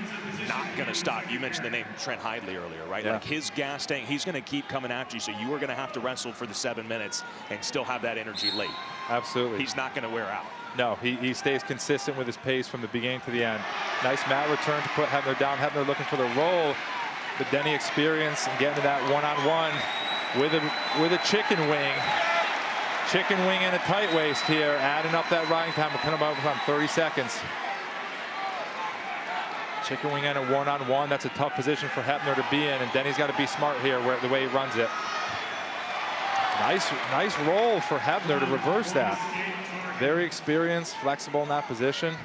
not going to stop. You mentioned the name Trent Hidley earlier, right? Yeah. Like his gas tank, he's going to keep coming after you. So you are going to have to wrestle for the 7 minutes and still have that energy late. Absolutely. He's not going to wear out. No, he stays consistent with his pace from the beginning to the end. Nice mat return to put Hepner down. Hepner looking for the roll. The Denny experience and getting to that one-on-one with a chicken wing. Chicken wing and a tight waist here, adding up that riding time. We'll come up on 30 seconds. Chicken wing and a one-on-one. That's a tough position for Hepner to be in, and Denny's got to be smart here the way he runs it. Nice roll for Hepner to reverse that. Very experienced, flexible in that position.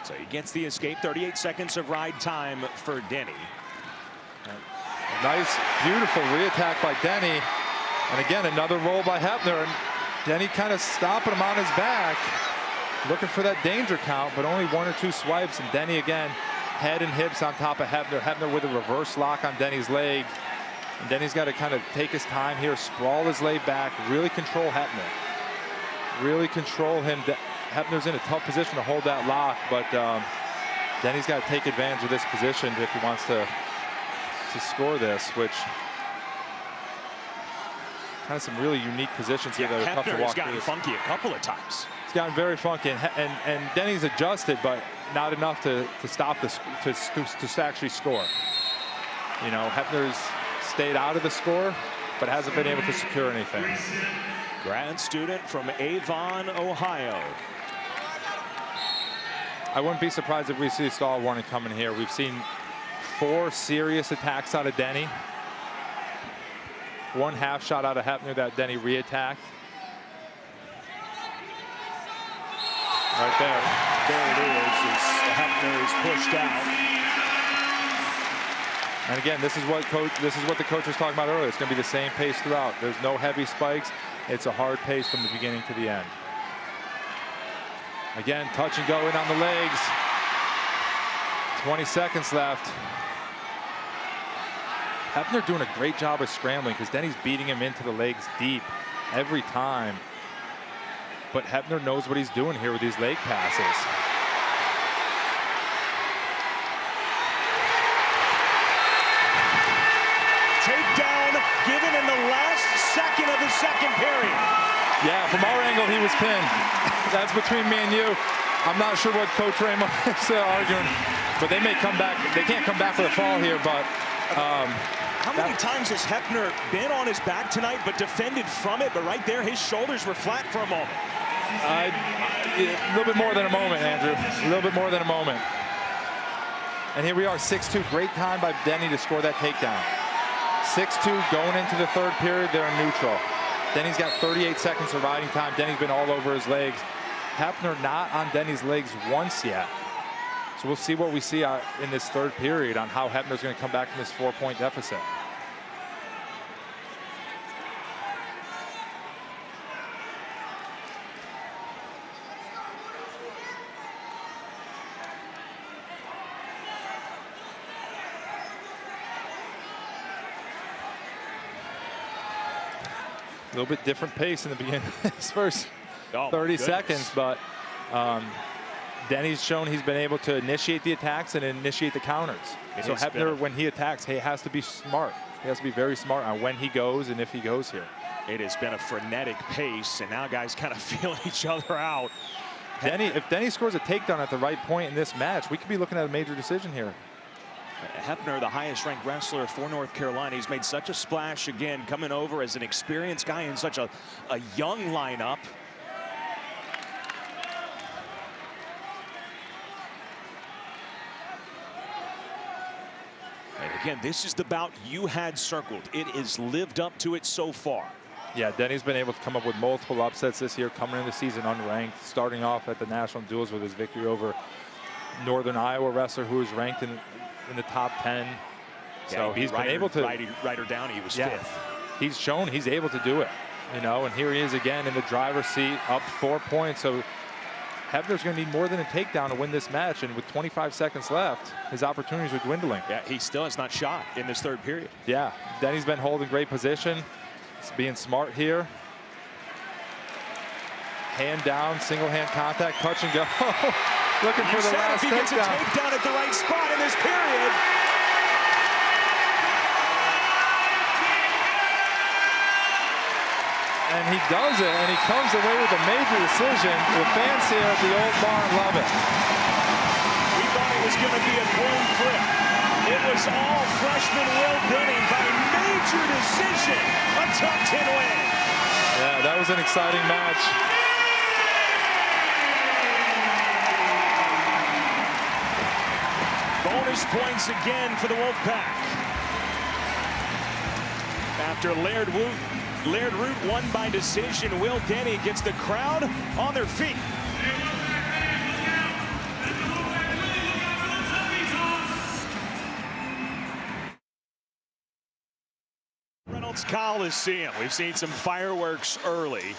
So he gets the escape. 38 seconds of ride time for Denny. Nice, beautiful re-attack by Denny. And again, another roll by Hepner. And Denny kind of stopping him on his back, looking for that danger count, but only 1 or 2 swipes. And Denny again, head and hips on top of Hepner. Hepner with a reverse lock on Denny's leg. And Denny's got to kind of take his time here, sprawl his leg back, really control Hepner. Really control him. Hepner's in a tough position to hold that lock, but Denny's got to take advantage of this position if he wants to score this, which kind of some really unique positions here that are tough to walk through. Hepner has gotten funky a couple of times. It's gotten very funky, and Denny's adjusted, but not enough to stop this to actually score. You know, Hepner's stayed out of the score, but hasn't been able to secure anything. Grad student from Avon, Ohio. I wouldn't be surprised if we see a stall warning coming here. We've seen 4 serious attacks out of Denny. 1 half shot out of Hepner that Denny re-attacked. Right there. There it is. Hepner is pushed out. And again, this is what the coach was talking about earlier. It's going to be the same pace throughout. There's no heavy spikes. It's a hard pace from the beginning to the end. Again, touch and go in on the legs. 20 seconds left. Hepner doing a great job of scrambling because Denny's beating him into the legs deep every time. But Hepner knows what he's doing here with these leg passes. Takedown given in the last second of the second period. Yeah, from our angle, he was pinned. That's between me and you. I'm not sure what Coach Raymond is arguing, but they may come back. They can't come back with a fall here, but how many times has Hepner been on his back tonight but defended from it? But right there, his shoulders were flat for a moment. A little bit more than a moment, Andrew. A little bit more than a moment. And here we are, 6-2. Great time by Denny to score that takedown. 6-2 going into the third period. They're in neutral. Denny's got 38 seconds of riding time. Denny's been all over his legs. Hepner not on Denny's legs once yet. So we'll see what we see in this third period on how Hepner's going to come back from this 4-point deficit. little bit different pace in the beginning of his first Oh, 30 seconds, but Denny's shown he's been able to initiate the attacks and initiate the counters. So Hebner, when he attacks, he has to be smart. He has to be very smart on when he goes and if he goes here. It has been a frenetic pace, and now guys kind of feeling each other out. If Denny scores a takedown at the right point in this match, we could be looking at a major decision here. Hebner, the highest ranked wrestler for North Carolina. He's made such a splash again, coming over as an experienced guy in such a young lineup. And again, this is the bout you had circled. It has lived up to it so far. Yeah, Denny's been able to come up with multiple upsets this year, coming into the season unranked, starting off at the national duels with his victory over Northern Iowa wrestler who was ranked in the top 10. Yeah, so he's been able to Ryder Downey was fifth. He's shown he's able to do it, you know, and here he is again in the driver's seat, up 4 points. So Hebner's going to need more than a takedown to win this match, and with 25 seconds left, his opportunities are dwindling. Yeah, he still has not shot in this third period. Yeah, Denny's been holding great position. He's being smart here. Hand down, single hand contact, touch and go. Looking for the last takedown. He gets a takedown at the right spot in this period. And he does it, and he comes away with a major decision. The fans here at the Old Barn love it. We thought it was going to be a coin flip. It was all freshman Will Denny by major decision. A top 10 win. Yeah, that was an exciting match. Bonus points again for the Wolfpack. After Laird Root won by decision, Will Denny gets the crowd on their feet. Reynolds Coliseum. We've seen some fireworks early.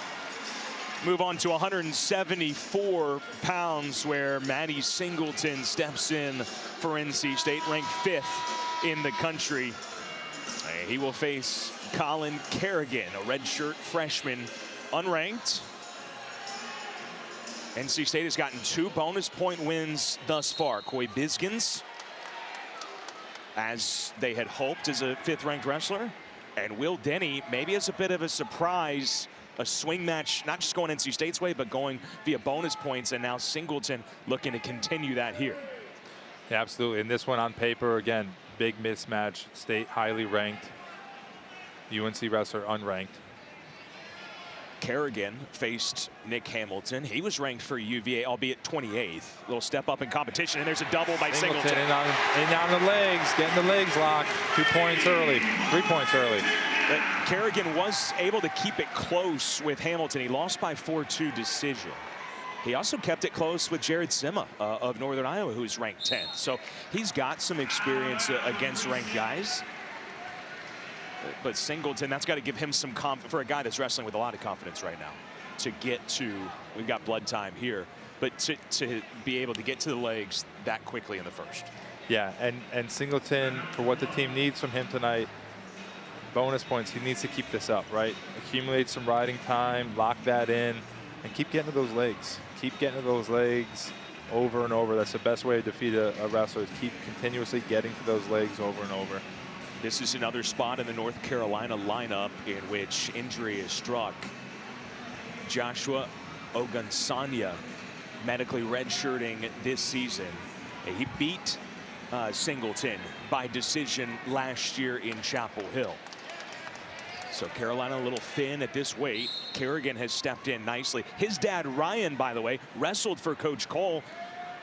Move on to 174 pounds, where Maddie Singleton steps in for NC State, ranked 5th in the country. He will face Colin Kerrigan, a redshirt freshman, unranked. NC State has gotten 2 bonus point wins thus far. Coy Biskins, as they had hoped, as a 5th ranked wrestler. And Will Denny, maybe as a bit of a surprise, a swing match, not just going NC State's way, but going via bonus points. And now Singleton looking to continue that here. Yeah, absolutely. And this one on paper, again, big mismatch. State highly ranked. UNC wrestler unranked. Kerrigan faced Nick Hamilton. He was ranked for UVA, albeit 28th. A little step up in competition, and there's a double by Singleton. In on the legs, getting the legs locked. 2 points early, 3 points early. But Kerrigan was able to keep it close with Hamilton. He lost by 4-2 decision. He also kept it close with Jared Sima of Northern Iowa, who's ranked 10th. So he's got some experience against ranked guys. But Singleton, that's got to give him some confidence for a guy that's wrestling with a lot of confidence right now to get to, we've got blood time here, but to be able to get to the legs that quickly in the first. Yeah, and Singleton, for what the team needs from him tonight, bonus points, he needs to keep this up, right? Accumulate some riding time, lock that in, and keep getting to those legs. Keep getting to those legs over and over. That's the best way to defeat a wrestler, is keep continuously getting to those legs over and over. This is another spot in the North Carolina lineup in which injury is struck. Joshua Ogunsanya, medically redshirting this season. He beat Singleton by decision last year in Chapel Hill. So Carolina a little thin at this weight. Kerrigan has stepped in nicely. His dad, Ryan, by the way, wrestled for Coach Cole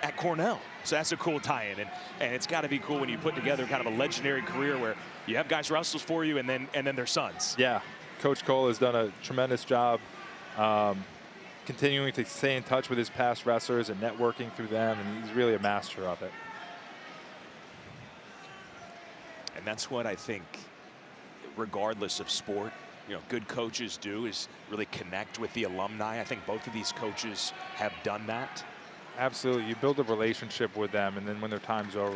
at Cornell. So that's a cool tie-in, and it's got to be cool when you put together kind of a legendary career where you have guys wrestle for you and then their sons. Yeah, Coach Cole has done a tremendous job continuing to stay in touch with his past wrestlers and networking through them, and he's really a master of it. And that's what I think, regardless of sport, you know, good coaches do, is really connect with the alumni. I think both of these coaches have done that. Absolutely. You build a relationship with them, and then when their time's over,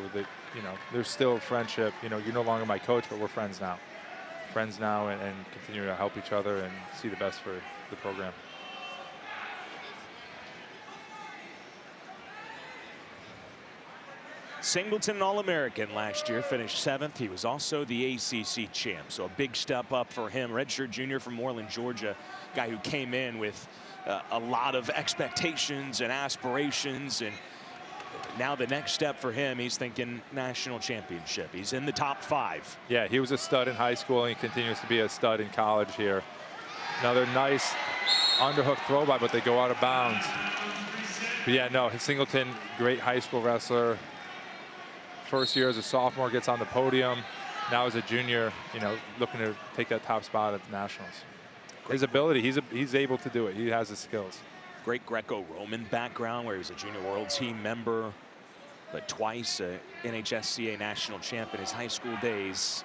you know, there's still a friendship. You know, you're no longer my coach, but we're friends now. friends now and continue to help each other and see the best for the program. Singleton, an All-American last year, finished 7th. He was also the ACC champ, so a big step up for him. Redshirt junior from Moreland, Georgia, guy who came in with a lot of expectations and aspirations, and now the next step for him, he's thinking national championship. He's in the top 5. Yeah, he was a stud in high school, and he continues to be a stud in college here. Another nice underhook throw by, but they go out of bounds. But yeah, no, Singleton, great high school wrestler. First year as a sophomore, gets on the podium. Now as a junior, you know, looking to take that top spot at the Nationals. His ability, he's able to do it. He has the skills. Great Greco-Roman background, where he was a junior world team member, but twice a NHSCA national champ in his high school days.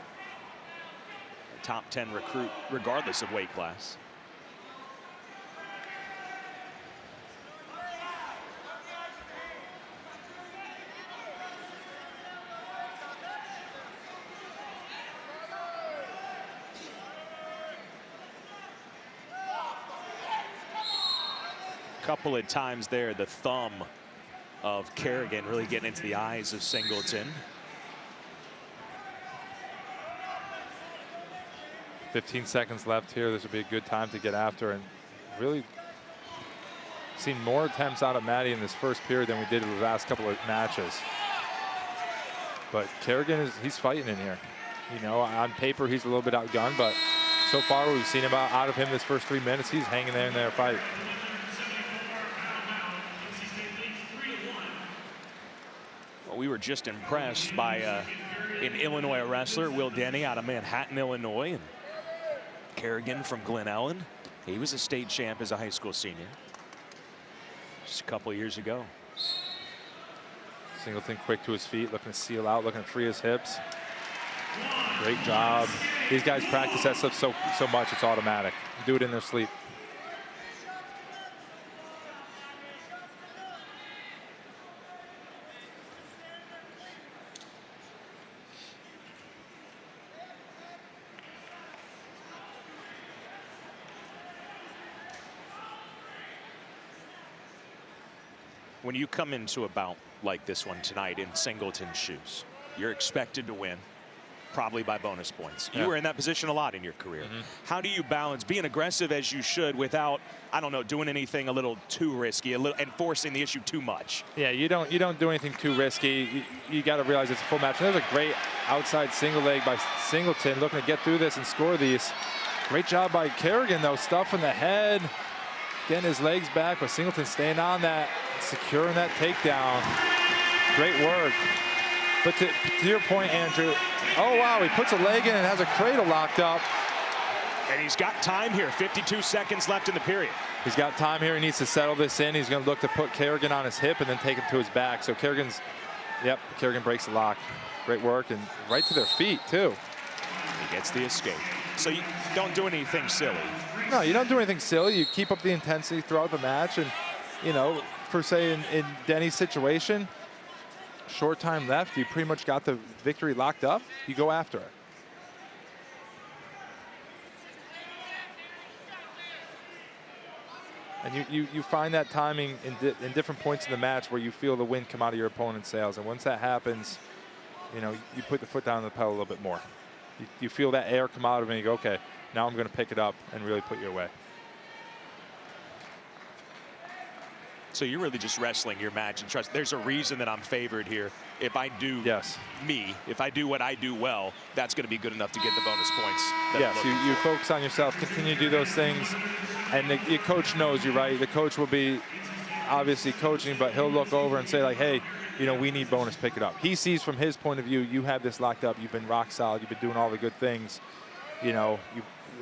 A top 10 recruit, regardless of weight class. Couple of times there, the thumb of Kerrigan really getting into the eyes of Singleton. 15 seconds left here. This would be a good time to get after, and really seen more attempts out of Maddie in this first period than we did in the last couple of matches. But Kerrigan he's fighting in here. You know, on paper he's a little bit outgunned, but so far we've seen about out of him this first 3 minutes. He's hanging there in their fight. We were just impressed by an Illinois wrestler, Will Denny, out of Manhattan, Illinois, and Kerrigan from Glen Ellen. He was a state champ as a high school senior just a couple of years ago. Singleton quick to his feet, looking to seal out, looking to free his hips. Great job. These guys practice that stuff so much it's automatic. Do it in their sleep. When you come into a bout like this one tonight in Singleton's shoes, you're expected to win, probably by bonus points. You were in that position a lot in your career. How do you balance being aggressive as you should without, I don't know, doing anything a little too risky, and forcing the issue too much? Yeah, you don't do anything too risky. You got to realize it's a full match. There's a great outside single leg by Singleton, looking to get through this and score these. Great job by Kerrigan, though, stuffing the head, getting his legs back, but Singleton staying on that, securing that takedown. Great work. But to your point, Andrew, oh wow, he puts a leg in and has a cradle locked up. And he's got time here, 52 seconds left in the period. He's got time here, he needs to settle this in. He's gonna look to put Kerrigan on his hip and then take him to his back. So Kerrigan breaks the lock. Great work, and right to their feet too. He gets the escape. So you don't do anything silly. No, you don't do anything silly. You keep up the intensity throughout the match, and you know, for say in Denny's situation, short time left, you pretty much got the victory locked up. You go after it. And you find that timing in different points in the match where you feel the wind come out of your opponent's sails. And once that happens, you know, you put the foot down on the pedal a little bit more. You feel that air come out of it and you go, okay, now I'm going to pick it up and really put you away. So you're really just wrestling your match and trust. There's a reason that I'm favored here. If I do if I do what I do well, that's going to be good enough to get the bonus points. Yes, you focus on yourself, continue to do those things. And your coach knows you, right? The coach will be obviously coaching, but he'll look over and say like, hey, you know, we need bonus, pick it up. He sees from his point of view, you have this locked up, you've been rock solid, you've been doing all the good things. You know,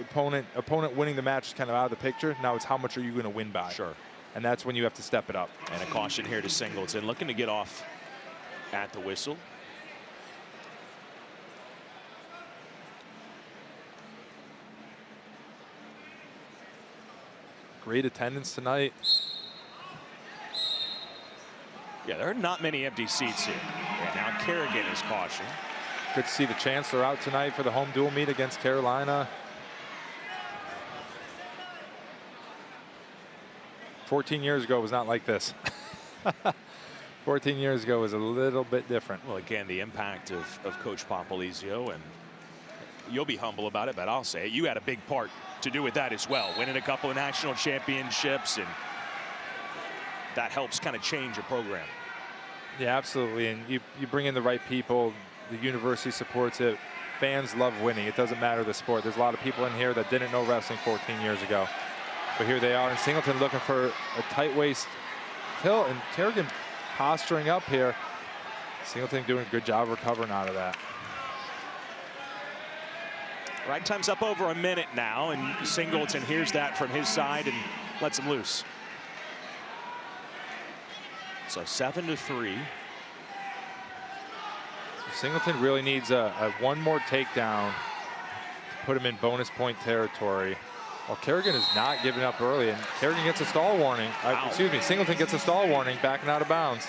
opponent winning the match is kind of out of the picture. Now it's how much are you going to win by? Sure. And that's when you have to step it up. And a caution here to Singleton, looking to get off at the whistle. Great attendance tonight. Yeah, there are not many empty seats here. And now Kerrigan is cautioned. Good to see the Chancellor out tonight for the home dual meet against Carolina. 14 years ago was not like this. 14 years ago was a little bit different. Well, again, the impact of Coach Popolizio, and you'll be humble about it, but I'll say it. You had a big part to do with that as well, winning a couple of national championships, and that helps kind of change a program. Yeah, absolutely. And you bring in the right people. The university supports it. Fans love winning. It doesn't matter the sport. There's a lot of people in here that didn't know wrestling 14 years ago. But here they are, and Singleton looking for a tight waist tilt, and Kerrigan posturing up here. Singleton doing a good job recovering out of that. Ride time's up over a minute now, and Singleton hears that from his side and lets him loose. So 7-3. Singleton really needs a one more takedown to put him in bonus point territory. Well, Kerrigan is not giving up early, and Kerrigan gets a stall warning. Excuse me, Singleton gets a stall warning, backing out of bounds.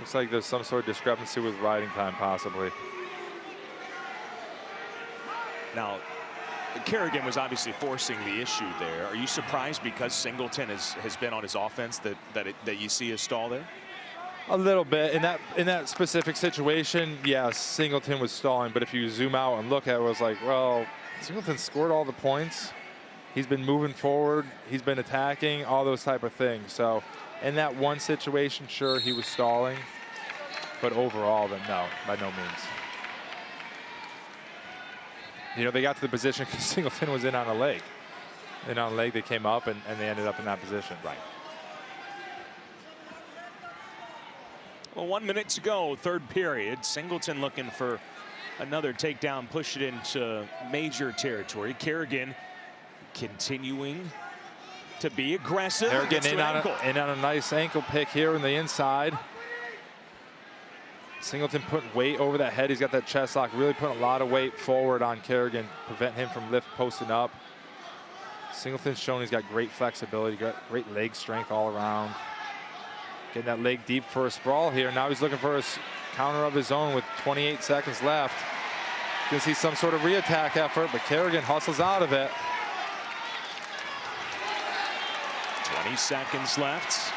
Looks like there's some sort of discrepancy with riding time, possibly. Now, Kerrigan was obviously forcing the issue there. Are you surprised because Singleton has been on his offense that you see a stall there? A little bit. In that specific situation, yes, Singleton was stalling. But if you zoom out and look at it, it was like, well, Singleton scored all the points. He's been moving forward. He's been attacking, all those type of things. So in that one situation, sure, he was stalling. But overall, then no, by no means. You know, they got to the position because Singleton was in on a leg. And on a leg, they came up, and they ended up in that position. Right. Well, 1 minute to go, third period. Singleton looking for another takedown, push it into major territory. Kerrigan continuing to be aggressive. Kerrigan in on a nice ankle pick here on the inside. Singleton putting weight over that head. He's got that chest lock, really putting a lot of weight forward on Kerrigan, prevent him from posting up. Singleton's shown he's got great flexibility, great leg strength all around. Getting that leg deep for a sprawl here. Now he's looking for a counter of his own with 28 seconds left. You can see some sort of re-attack effort, but Kerrigan hustles out of it. 20 seconds left.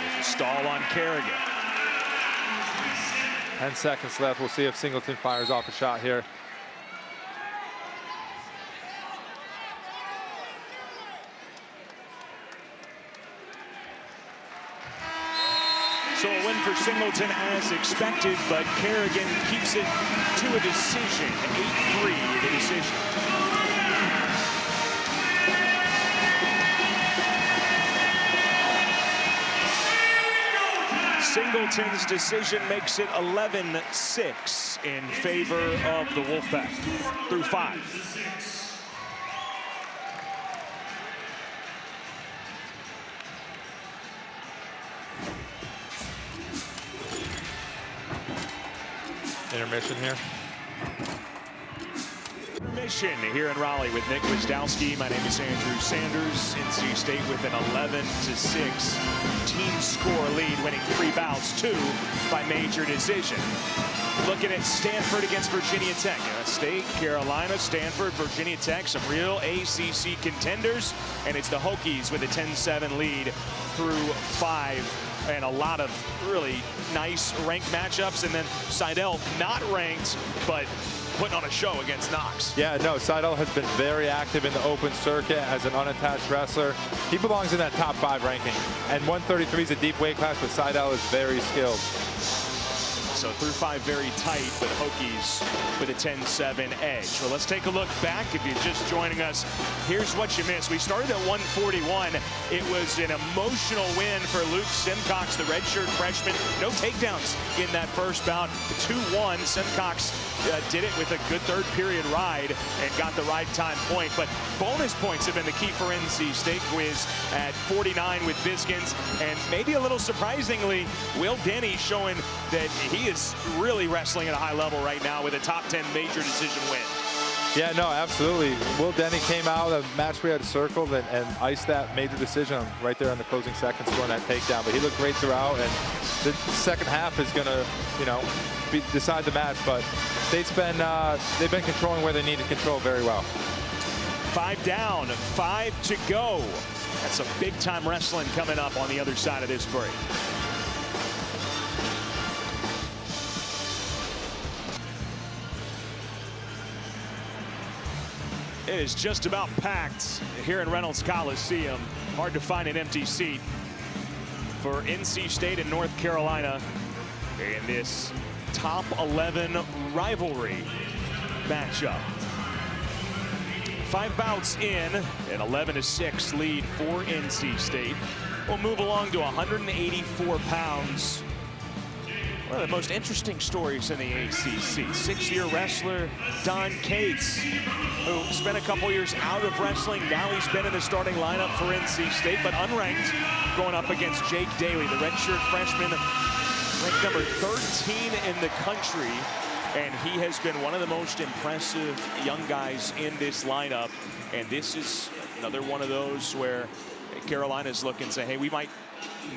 There's a stall on Kerrigan. 10 seconds left. We'll see if Singleton fires off a shot here. So a win for Singleton as expected, but Kerrigan keeps it to a decision. 8-3, the decision. Singleton's decision makes it 11-6 in favor of the Wolfpack through 5. Intermission here. Intermission here in Raleigh with Nick Wisdowski. My name is Andrew Sanders. NC State with an 11-6 team score lead, winning 3 bouts, 2 by major decision. Looking at Stanford against Virginia Tech. State, Carolina, Stanford, Virginia Tech, some real ACC contenders. And it's the Hokies with a 10-7 lead through 5. And a lot of really nice ranked matchups. And then Seidel not ranked, but putting on a show against Knox. Yeah, no, Seidel has been very active in the open circuit as an unattached wrestler. He belongs in that top 5 ranking. And 133 is a deep weight class, but Seidel is very skilled. So through 5 very tight, but Hokies with a 10-7 edge. Well, let's take a look back. If you're just joining us, here's what you missed. We started at 141. It was an emotional win for Luke Simcox, the redshirt freshman. No takedowns in that first bout. 2-1. Simcox did it with a good third period ride and got the ride time point. But bonus points have been the key for NC State. Quiz at 49 with Biskins. And maybe a little surprisingly, Will Denny showing that he is really wrestling at a high level right now with a top 10 major decision win. Yeah, no, absolutely. Will Denny came out, a match we had circled, and iced that major decision right there in the closing seconds, scoring that takedown. But he looked great throughout, and the second half is going to, you know, decide the match. But State's been, they've been controlling where they need to control very well. 5 down, 5 to go. That's some big-time wrestling coming up on the other side of this break. It is just about packed here in Reynolds Coliseum. Hard to find an empty seat for NC State and North Carolina in this top 11 rivalry matchup. 5 bouts in, an 11-6 lead for NC State. We'll move along to 184 pounds. One of the most interesting stories in the ACC. 6-year wrestler Don Cates, who spent a couple years out of wrestling. Now he's been in the starting lineup for NC State, but unranked, going up against Jake Daly, the redshirt freshman, ranked number 13 in the country. And he has been one of the most impressive young guys in this lineup. And this is another one of those where Carolina's looking and say, hey, we might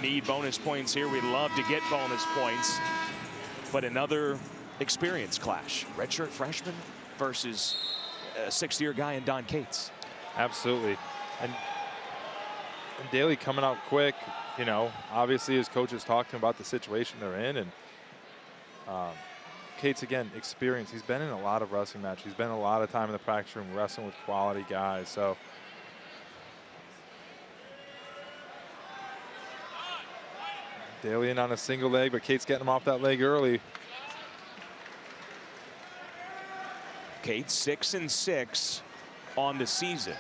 need bonus points here. We'd love to get bonus points. But another experience clash. Redshirt freshman versus a 6th-year guy in Don Cates. Absolutely. And Daly coming out quick. You know, obviously his coach is talking about the situation they're in. And Cates, again, experience. He's been in a lot of wrestling matches. He's been a lot of time in the practice room wrestling with quality guys. So Daly in on a single leg, but Cates getting him off that leg early. Cates 6-6 on the season.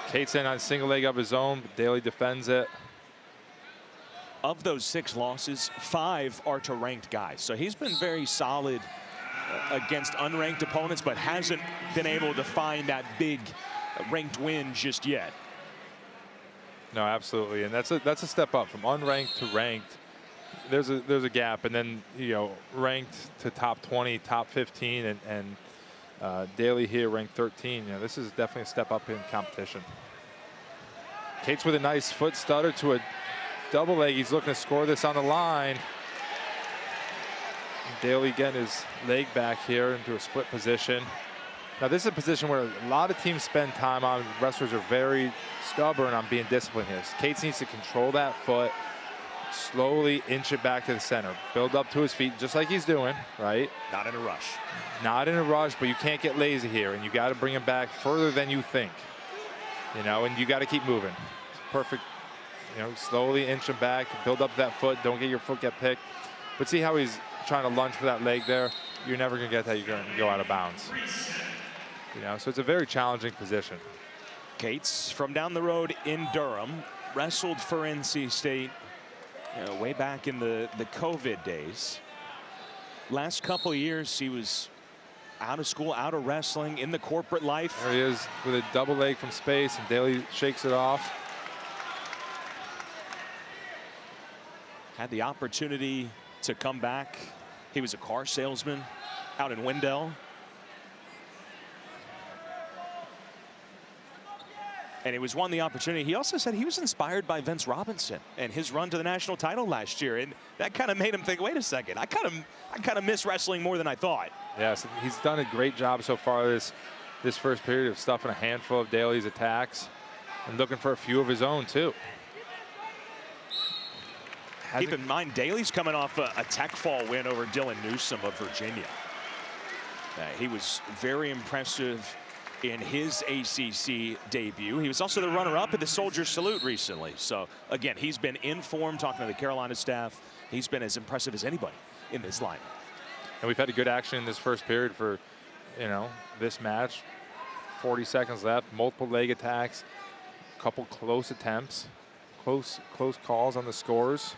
Cates in on a single leg of his own, but Daly defends it. Of those 6 losses, 5 are to ranked guys. So he's been very solid against unranked opponents, but hasn't been able to find that big ranked win just yet. No, absolutely, and that's a step up from unranked to ranked. There's a gap, and then, you know, ranked to top 20, top 15, and Daly here ranked 13. You know, this is definitely a step up in competition. Cates with a nice foot stutter to a double leg. He's looking to score this on the line. Daly getting his leg back here into a split position. Now this is a position where a lot of teams spend time on. Wrestlers are very stubborn on being disciplined here. Cates needs to control that foot, slowly inch it back to the center, build up to his feet just like he's doing, right? Not in a rush. Not in a rush, but you can't get lazy here, and you got to bring him back further than you think. You know, and you got to keep moving. Perfect. You know, slowly inch him back, build up that foot, don't get your foot get picked. But see how he's trying to lunge for that leg there? You're never going to get that. You're going to go out of bounds. You know, so it's a very challenging position. Cates from down the road in Durham, wrestled for NC State way back in the COVID days. Last couple of years, he was out of school, out of wrestling, in the corporate life. There he is with a double leg from space, and Daly shakes it off. Had the opportunity to come back. He was a car salesman out in Wendell. And it was won the opportunity. He also said he was inspired by Vince Robinson and his run to the national title last year. And that kind of made him think, wait a second, I kind of miss wrestling more than I thought. Yes, he's done a great job so far this first period of stuffing a handful of Daly's attacks and looking for a few of his own too. Keep in mind, Daly's coming off a tech fall win over Dylan Newsom of Virginia. He was very impressive in his ACC debut. He was also the runner-up at the Soldier Salute recently. So again, he's been in form, talking to the Carolina staff. He's been as impressive as anybody in this lineup. And we've had a good action in this first period for, you know, this match. 40 seconds left, multiple leg attacks, a couple close attempts, close calls on the scores.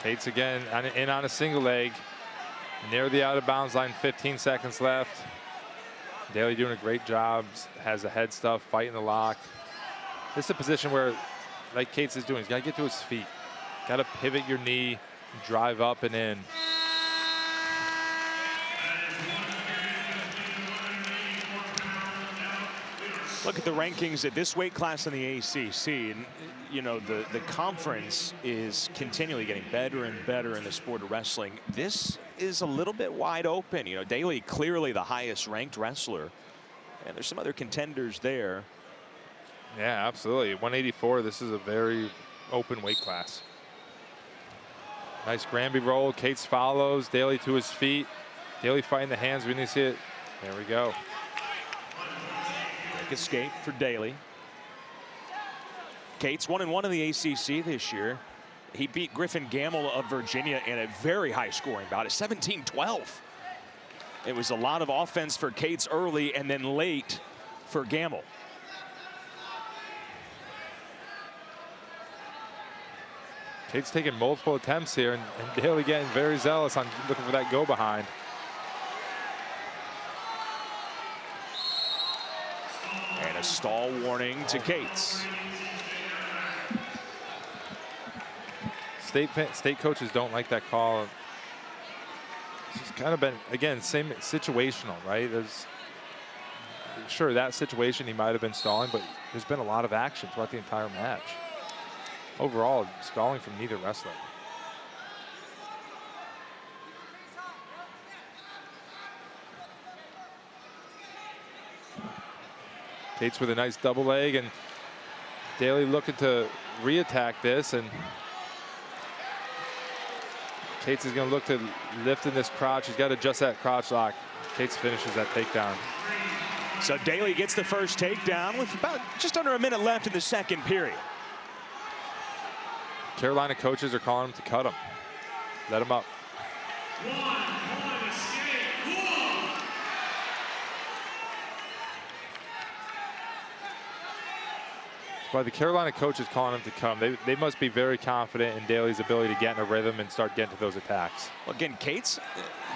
Cates again in on a single leg. Near the out of bounds line, 15 seconds left. Daly doing a great job, has the head stuff, fighting the lock. This is a position where, like Cates is doing, he's got to get to his feet. Got to pivot your knee, drive up and in. Look at the rankings at this weight class in the ACC, and you know the conference is continually getting better and better in the sport of wrestling. This is a little bit wide open. You know, Daly clearly the highest ranked wrestler, and there's some other contenders there. Yeah, absolutely. 184. This is a very open weight class. Nice Granby roll. Cates follows. Daly to his feet. Daly fighting the hands. We need to see it. There we go. Escape for Daly. Cates 1-1 in the ACC this year. He beat Griffin Gamble of Virginia in a very high scoring bout at 17-12. It was a lot of offense for Cates early and then late for Gamble. Cates taking multiple attempts here, and Daly getting very zealous on looking for that go behind. And a stall warning to Cates. State coaches don't like that call. It's kind of been, again, same situational, right? There's sure that situation he might have been stalling, but there's been a lot of action throughout the entire match. Overall, stalling from neither wrestler. Cates with a nice double leg, and Daly looking to re-attack this, and Cates is going to look to lift in this crotch. He's got to adjust that crotch lock. Cates finishes that takedown. So Daly gets the first takedown with about just under a minute left in the second period. Carolina coaches are calling him to cut him. Let him up. By the Carolina coaches calling him to come. They must be very confident in Daly's ability to get in a rhythm and start getting to those attacks. Well, again, Cates,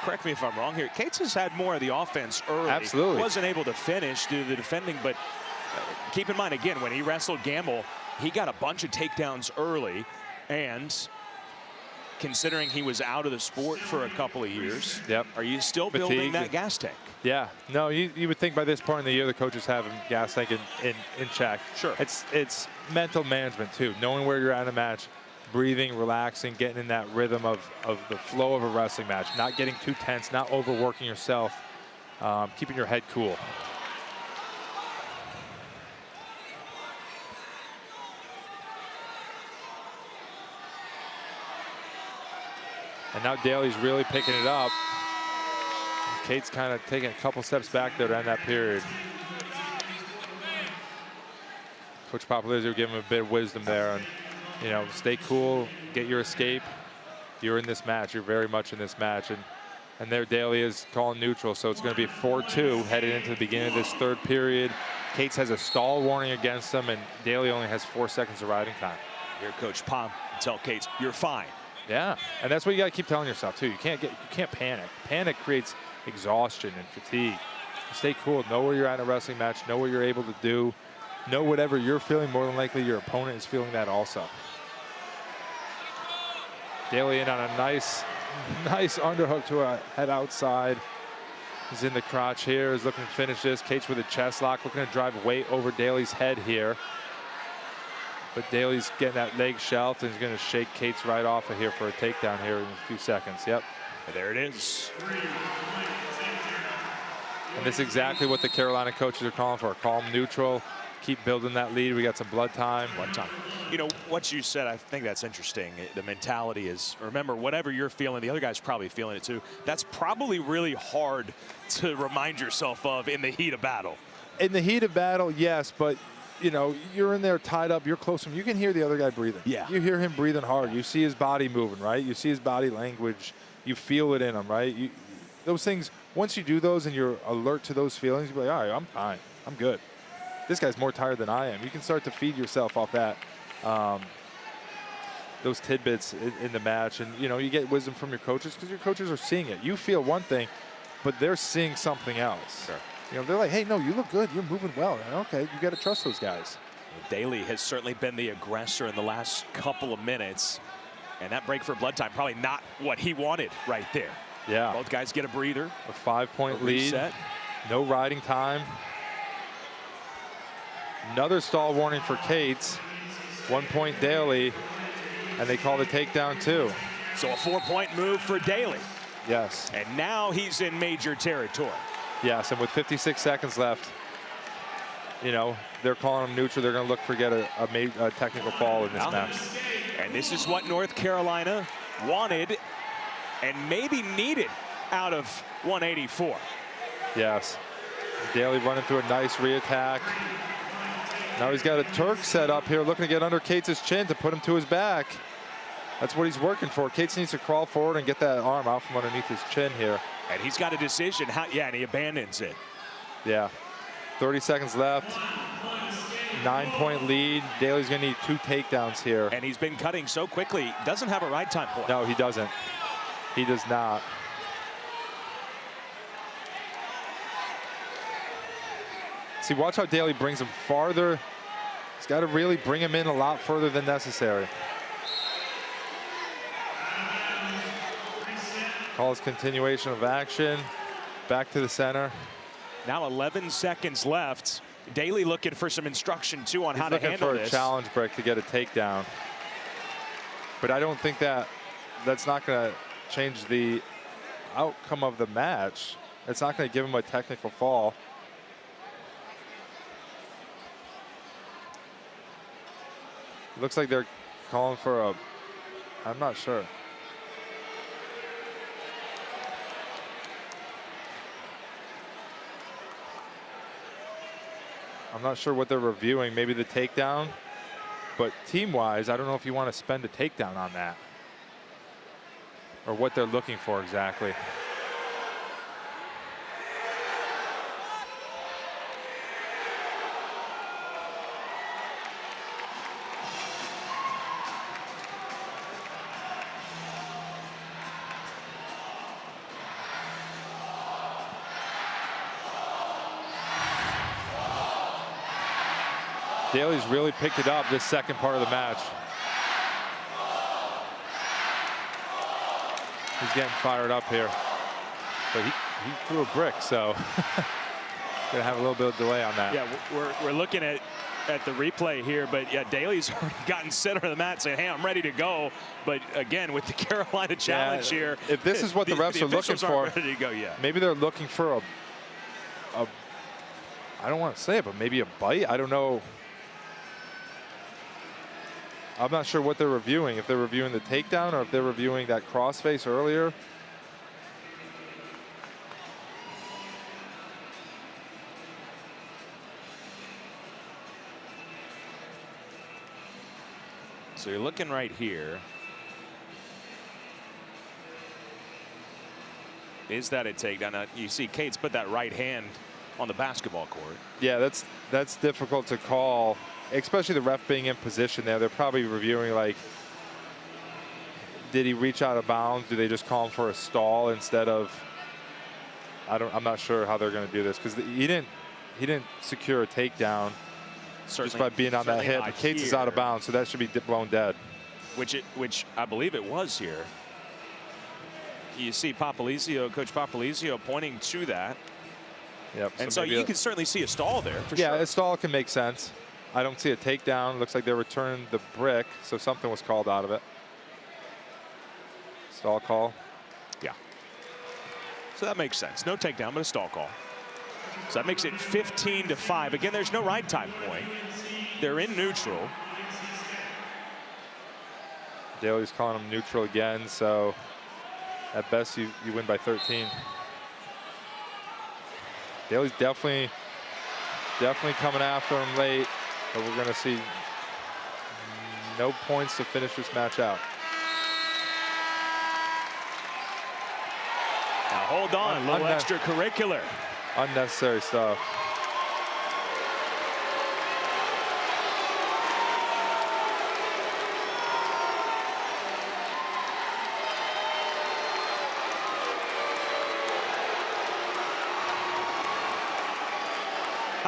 correct me if I'm wrong here, Cates has had more of the offense early. Absolutely. Wasn't able to finish due to the defending, but keep in mind, again, when he wrestled Gamble, he got a bunch of takedowns early, and considering he was out of the sport for a couple of years, yep. Are you still Fatigue. building that gas tank? Yeah, no, you would think by this point in the year the coaches have him gas tank in check. Sure. It's mental management too, knowing where you're at in a match, breathing, relaxing, getting in that rhythm of the flow of a wrestling match, not getting too tense, not overworking yourself, keeping your head cool. And now Daly's really picking it up. Cates kind of taking a couple steps back there to end that period. Coach Papalizzi giving him a bit of wisdom there, and you know, stay cool, get your escape. You're in this match. You're very much in this match, and there Daly is calling neutral, so it's going to be 4-2 headed into the beginning of this third period. Cates has a stall warning against him, and Daly only has 4 seconds of riding time. Here, Coach Pom, tell Cates, you're fine. Yeah, and that's what you got to keep telling yourself too. You can't panic. Panic creates exhaustion and fatigue. Stay cool. Know where you're at in a wrestling match. Know what you're able to do. Know whatever you're feeling. More than likely, your opponent is feeling that also. Daly in on a nice underhook to a head outside. He's in the crotch here. He's looking to finish this. Cates with a chest lock, looking to drive weight over Daly's head here. But Daly's getting that leg shelved, and he's going to shake Cates right off of here for a takedown here in a few seconds. Yep. And there it is. And this is exactly what the Carolina coaches are calling for. Calm, neutral, keep building that lead. We got some blood time. Blood time. You know, what you said, I think that's interesting. The mentality is, remember, whatever you're feeling, the other guy's probably feeling it too. That's probably really hard to remind yourself of in the heat of battle. In the heat of battle, yes, but you know, you're in there tied up, you're close to him. You can hear the other guy breathing. Yeah. You hear him breathing hard. You see his body moving, right? You see his body language. You feel it in him, right? Those things, once you do those and you're alert to those feelings, you're like, all right, I'm fine. I'm good. This guy's more tired than I am. You can start to feed yourself off that. those tidbits in the match. And, you know, you get wisdom from your coaches because your coaches are seeing it. You feel one thing, but they're seeing something else. Sure. You know, they're like, hey, no, you look good. You're moving well. And, okay, you got to trust those guys. Daly has certainly been the aggressor in the last couple of minutes. And that break for blood time, probably not what he wanted right there. Yeah. Both guys get a breather. A 5-point lead. Reset. No riding time. Another stall warning for Cates. 1 point Daly. And they call the takedown too. So a 4-point move for Daly. Yes. And now he's in major territory. Yes, and with 56 seconds left, you know, they're calling him neutral. They're going to look for get a technical fall in this match. And this is what North Carolina wanted and maybe needed out of 184. Yes. Daly running through a nice re-attack. Now he's got a Turk set up here, looking to get under Cates' chin to put him to his back. That's what he's working for. Cates needs to crawl forward and get that arm out from underneath his chin here. And he's got a decision. Yeah, and he abandons it. Yeah. 30 seconds left. 9-point lead. Daly's going to need 2 takedowns here. And he's been cutting so quickly. Doesn't have a right time point. No, he doesn't. He does not. See, watch how Daly brings him farther. He's got to really bring him in a lot further than necessary. Calls continuation of action. Back to the center. Now 11 seconds left. Daly looking for some instruction too on how to handle this. He's looking for a challenge break to get a takedown. But I don't think that's not going to change the outcome of the match. It's not going to give him a technical fall. Looks like they're calling for a, I'm not sure. I'm not sure what they're reviewing, maybe the takedown, but team-wise, I don't know if you want to spend a takedown on that or what they're looking for exactly. Daly's really picked it up this second part of the match. He's getting fired up here. But he threw a brick, so gonna have a little bit of delay on that. Yeah, we're looking at the replay here, but yeah, Daly's already gotten center of the mat saying, hey, I'm ready to go. But again, with the Carolina challenge here. If this is what the refs are looking for, ready to go yet. Maybe they're looking for a I don't want to say it, but maybe a bite. I don't know. I'm not sure what they're reviewing, if they're reviewing the takedown or if they're reviewing that crossface earlier. So you're looking right here. Is that a takedown? Now, you see Cates put that right hand on the basketball court. Yeah, that's difficult to call, especially the ref being in position there. They're probably reviewing, like, did he reach out of bounds? Do they just call him for a stall instead of, I'm not sure how they're going to do this, because he didn't secure a takedown just by being on that hip. Cates is out of bounds, so that should be blown dead. Which I believe it was here. You see Coach Papalizio pointing to that. Yep. And so you can certainly see a stall there for sure. Yeah, a stall can make sense. I don't see a takedown. Looks like they returned the brick, so something was called out of it. Stall call. Yeah. So that makes sense. No takedown, but a stall call. So that makes it 15-5. Again, there's no right time point. They're in neutral. Daly's calling them neutral again, so at best you win by 13. Daly's definitely coming after him late, but we're going to see no points to finish this match out. Now hold on, a little extracurricular. Unnecessary stuff.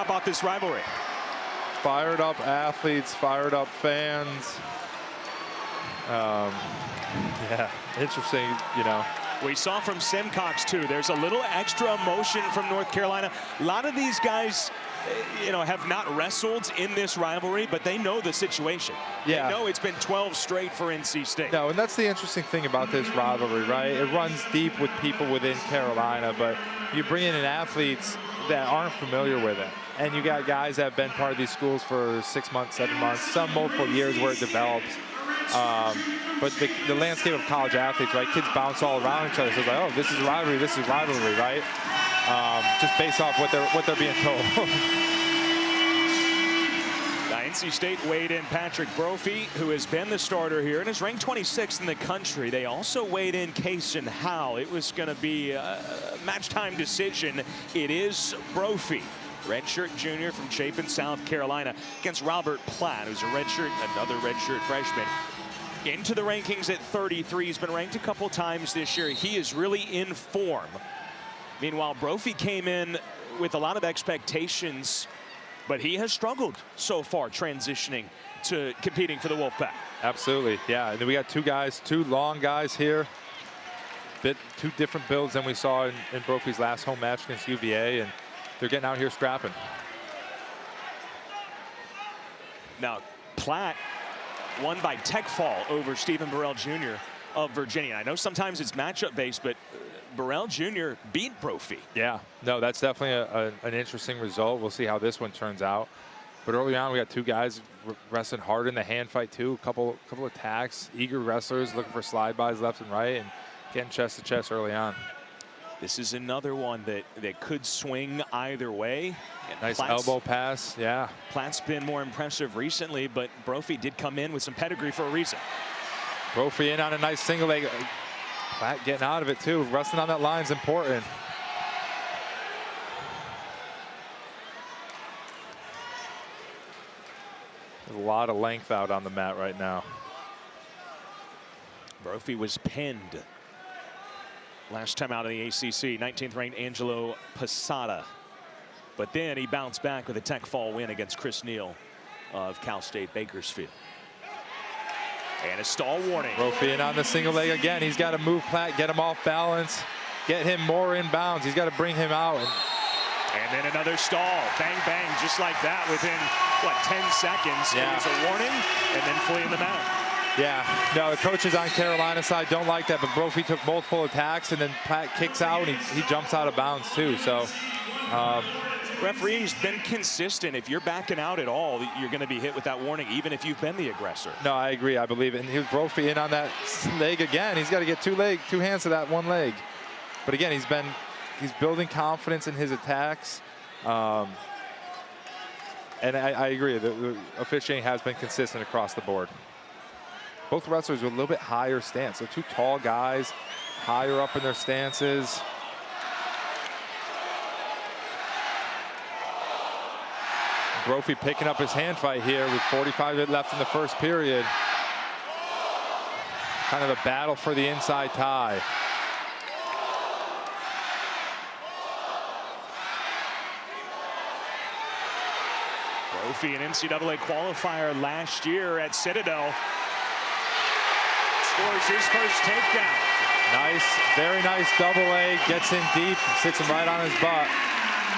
How about this rivalry? Fired up athletes, fired up fans. Yeah, interesting, you know. We saw from Simcox too. There's a little extra emotion from North Carolina. A lot of these guys, you know, have not wrestled in this rivalry, but they know the situation. Yeah. They know it's been 12 straight for NC State. No, and that's the interesting thing about this rivalry, right? It runs deep with people within Carolina, but you bring in athletes that aren't familiar with it. And you got guys that have been part of these schools for 6 months, 7 months, some multiple years where it develops. But the landscape of college athletes, right? Kids bounce all around each other. So it's like, oh, this is rivalry, right? Just based off what they're being told. NC State weighed in Patrick Brophy, who has been the starter here and is ranked 26th in the country. They also weighed in Kason Howell. It was going to be a match time decision. It is Brophy, redshirt junior from Chapin, South Carolina, against Robert Platt, who's another redshirt freshman. Into the rankings at 33. He's been ranked a couple times this year. He is really in form. Meanwhile, Brophy came in with a lot of expectations, but he has struggled so far transitioning to competing for the Wolfpack. Absolutely, yeah. And then we got two long guys here. Two different builds than we saw in Brophy's last home match against UVA, and they're getting out here scrapping. Now, Platt won by tech fall over Stephen Burrell Jr. of Virginia. I know sometimes it's matchup based, but Burrell Jr. beat Brophy. Yeah, no, that's definitely an interesting result. We'll see how this one turns out. But early on, we got two guys wrestling hard in the hand fight too. A couple attacks, eager wrestlers looking for slide bys left and right, and getting chest to chest early on. This is another one that could swing either way. Nice elbow pass, yeah. Platt's been more impressive recently, but Brophy did come in with some pedigree for a reason. Brophy in on a nice single leg. Platt getting out of it too. Wrestling on that line is important. There's a lot of length out on the mat right now. Brophy was pinned last time out of the ACC, 19th ranked Angelo Posada. But then he bounced back with a tech fall win against Chris Neal of Cal State Bakersfield. And a stall warning. Brophy in on the single leg again. He's got to move Platt, get him off balance, get him more in bounds. He's got to bring him out. And then another stall. Bang, bang, just like that within, what, 10 seconds. Yeah. It was a warning and then fleeing them out. Yeah, no, the coaches on Carolina side don't like that, but Brophy took multiple attacks, and then Platt kicks out, and he jumps out of bounds, too. So, referee's been consistent. If you're backing out at all, you're going to be hit with that warning, even if you've been the aggressor. No, I agree. I believe it. And here's Brophy in on that leg again. He's got to get two hands to that one leg. But again, he's building confidence in his attacks. And I agree. The officiating has been consistent across the board. Both wrestlers with a little bit higher stance. They're two tall guys, higher up in their stances. Brophy picking up his hand fight here with 45 left in the first period. Kind of a battle for the inside tie. Brophy, an NCAA qualifier last year at Citadel, scores his first takedown. Nice, very nice double leg, gets in deep, sits him right on his butt.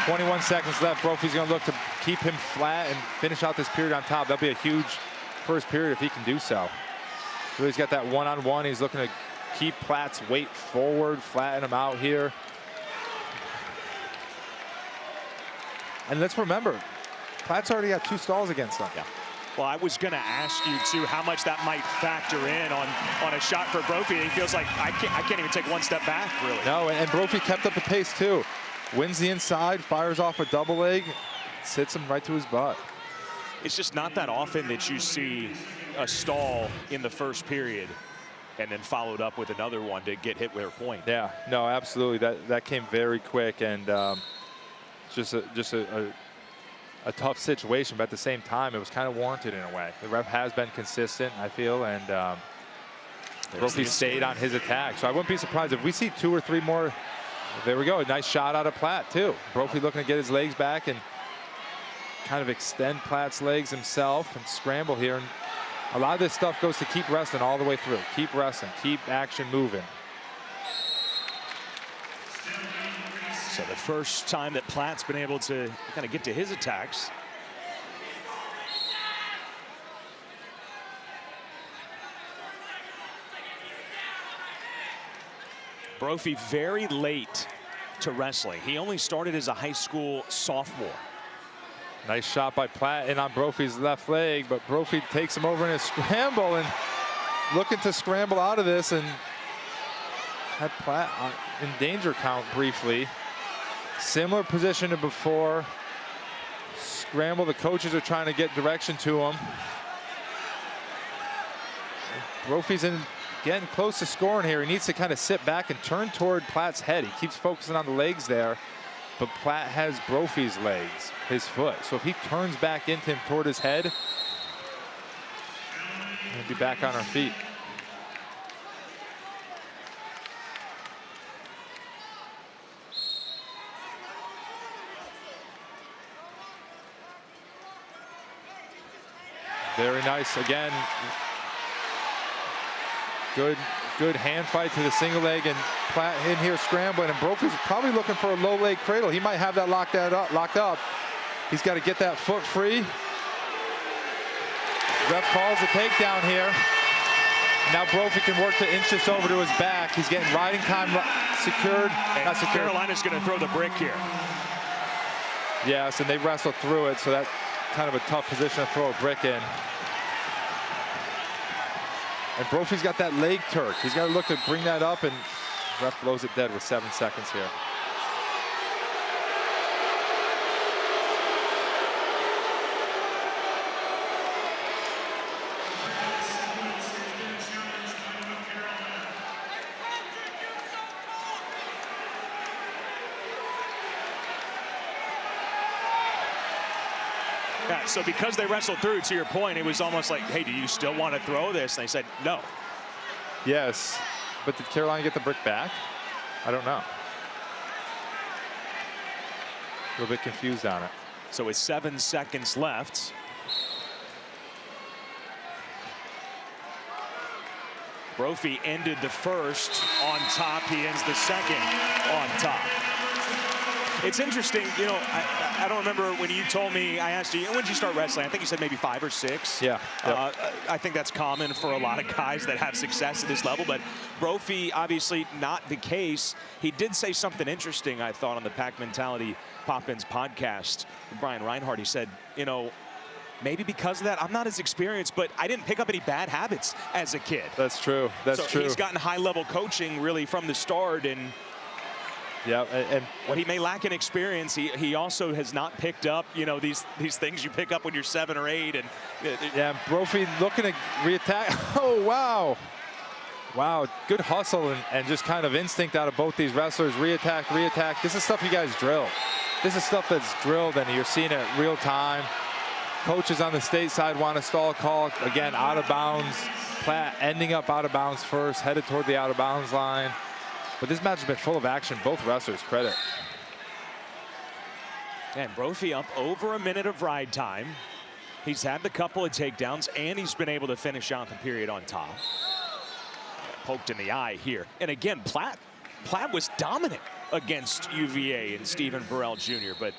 21 seconds left. Brophy's going to look to keep him flat and finish out this period on top. That'll be a huge first period if he can do so. Really, he's got that one-on-one. He's looking to keep Platt's weight forward, flatten him out here. And let's remember, Platt's already got 2 stalls against him. Yeah. Well, I was going to ask you, too, how much that might factor in on a shot for Brophy. He feels like I can't even take one step back, really. No, and Brophy kept up the pace, too. Wins the inside, fires off a double leg, sits him right to his butt. It's just not that often that you see a stall in the first period and then followed up with another one to get hit with a point. Yeah, no, absolutely. That came very quick, and just a tough situation, but at the same time, it was kind of warranted in a way. The ref has been consistent, I feel, and Brophy stayed on his attack. So I wouldn't be surprised if we see 2 or 3 more. There we go, a nice shot out of Platt, too. Brophy looking to get his legs back and kind of extend Platt's legs himself and scramble here. And a lot of this stuff goes to keep wrestling all the way through. Keep wrestling, keep action moving. So the first time that Platt's been able to kind of get to his attacks. Brophy very late to wrestling. He only started as a high school sophomore. Nice shot by Platt in on Brophy's left leg, but Brophy takes him over in a scramble and looking to scramble out of this and had Platt in danger count briefly. Similar position to before. Scramble, the coaches are trying to get direction to him. Brophy's getting close to scoring here. He needs to kind of sit back and turn toward Platt's head. He keeps focusing on the legs there, but Platt has Brophy's legs, his foot. So if he turns back into him toward his head, we'll be back on our feet. Very nice again. Good hand fight to the single leg, and Platt in here scrambling, and Brophy's probably looking for a low leg cradle. He might have that locked up. He's got to get that foot free. Ref calls a takedown here. Now Brophy can work to inch this over to his back. He's getting riding time secured. Not secured. Carolina's going to throw the brick here. Yes, and they wrestled through it, so that's kind of a tough position to throw a brick in. And Brophy's got that leg turk. He's got to look to bring that up, and ref blows it dead with 7 seconds here. Yeah, so because they wrestled through, to your point, it was almost like, hey, do you still want to throw this? And they said, no. Yes, but did Carolina get the brick back? I don't know. A little bit confused on it. So with 7 seconds left, Brophy ended the first on top. He ends the second on top. It's interesting, you know, I don't remember when you told me, I asked you, when did you start wrestling? I think you said maybe 5 or 6. Yeah. Yep. I think that's common for a lot of guys that have success at this level, but Brophy, obviously not the case. He did say something interesting, I thought, on the Pack Mentality Pop-Ins podcast with Brian Reinhardt. He said, you know, maybe because of that, I'm not as experienced, but I didn't pick up any bad habits as a kid. That's true. That's true. He's gotten high-level coaching really from the start, and yeah, and what he may lack in experience, he also has not picked up, you know, these things you pick up when you're 7 or 8. And yeah, Brophy looking to reattack. Oh, wow. Wow, good hustle and just kind of instinct out of both these wrestlers. Reattack, reattack. This is stuff you guys drill. This is stuff that's drilled, and you're seeing it real time. Coaches on the state side want a stall call. Again, out of bounds. Platt ending up out of bounds first, headed toward the out of bounds line. But this match has been full of action. Both wrestlers, credit. And Brophy up over a minute of ride time. He's had the couple of takedowns, and he's been able to finish out the period on top. Poked in the eye here. And again, Platt was dominant against UVA and Stephen Burrell Jr., but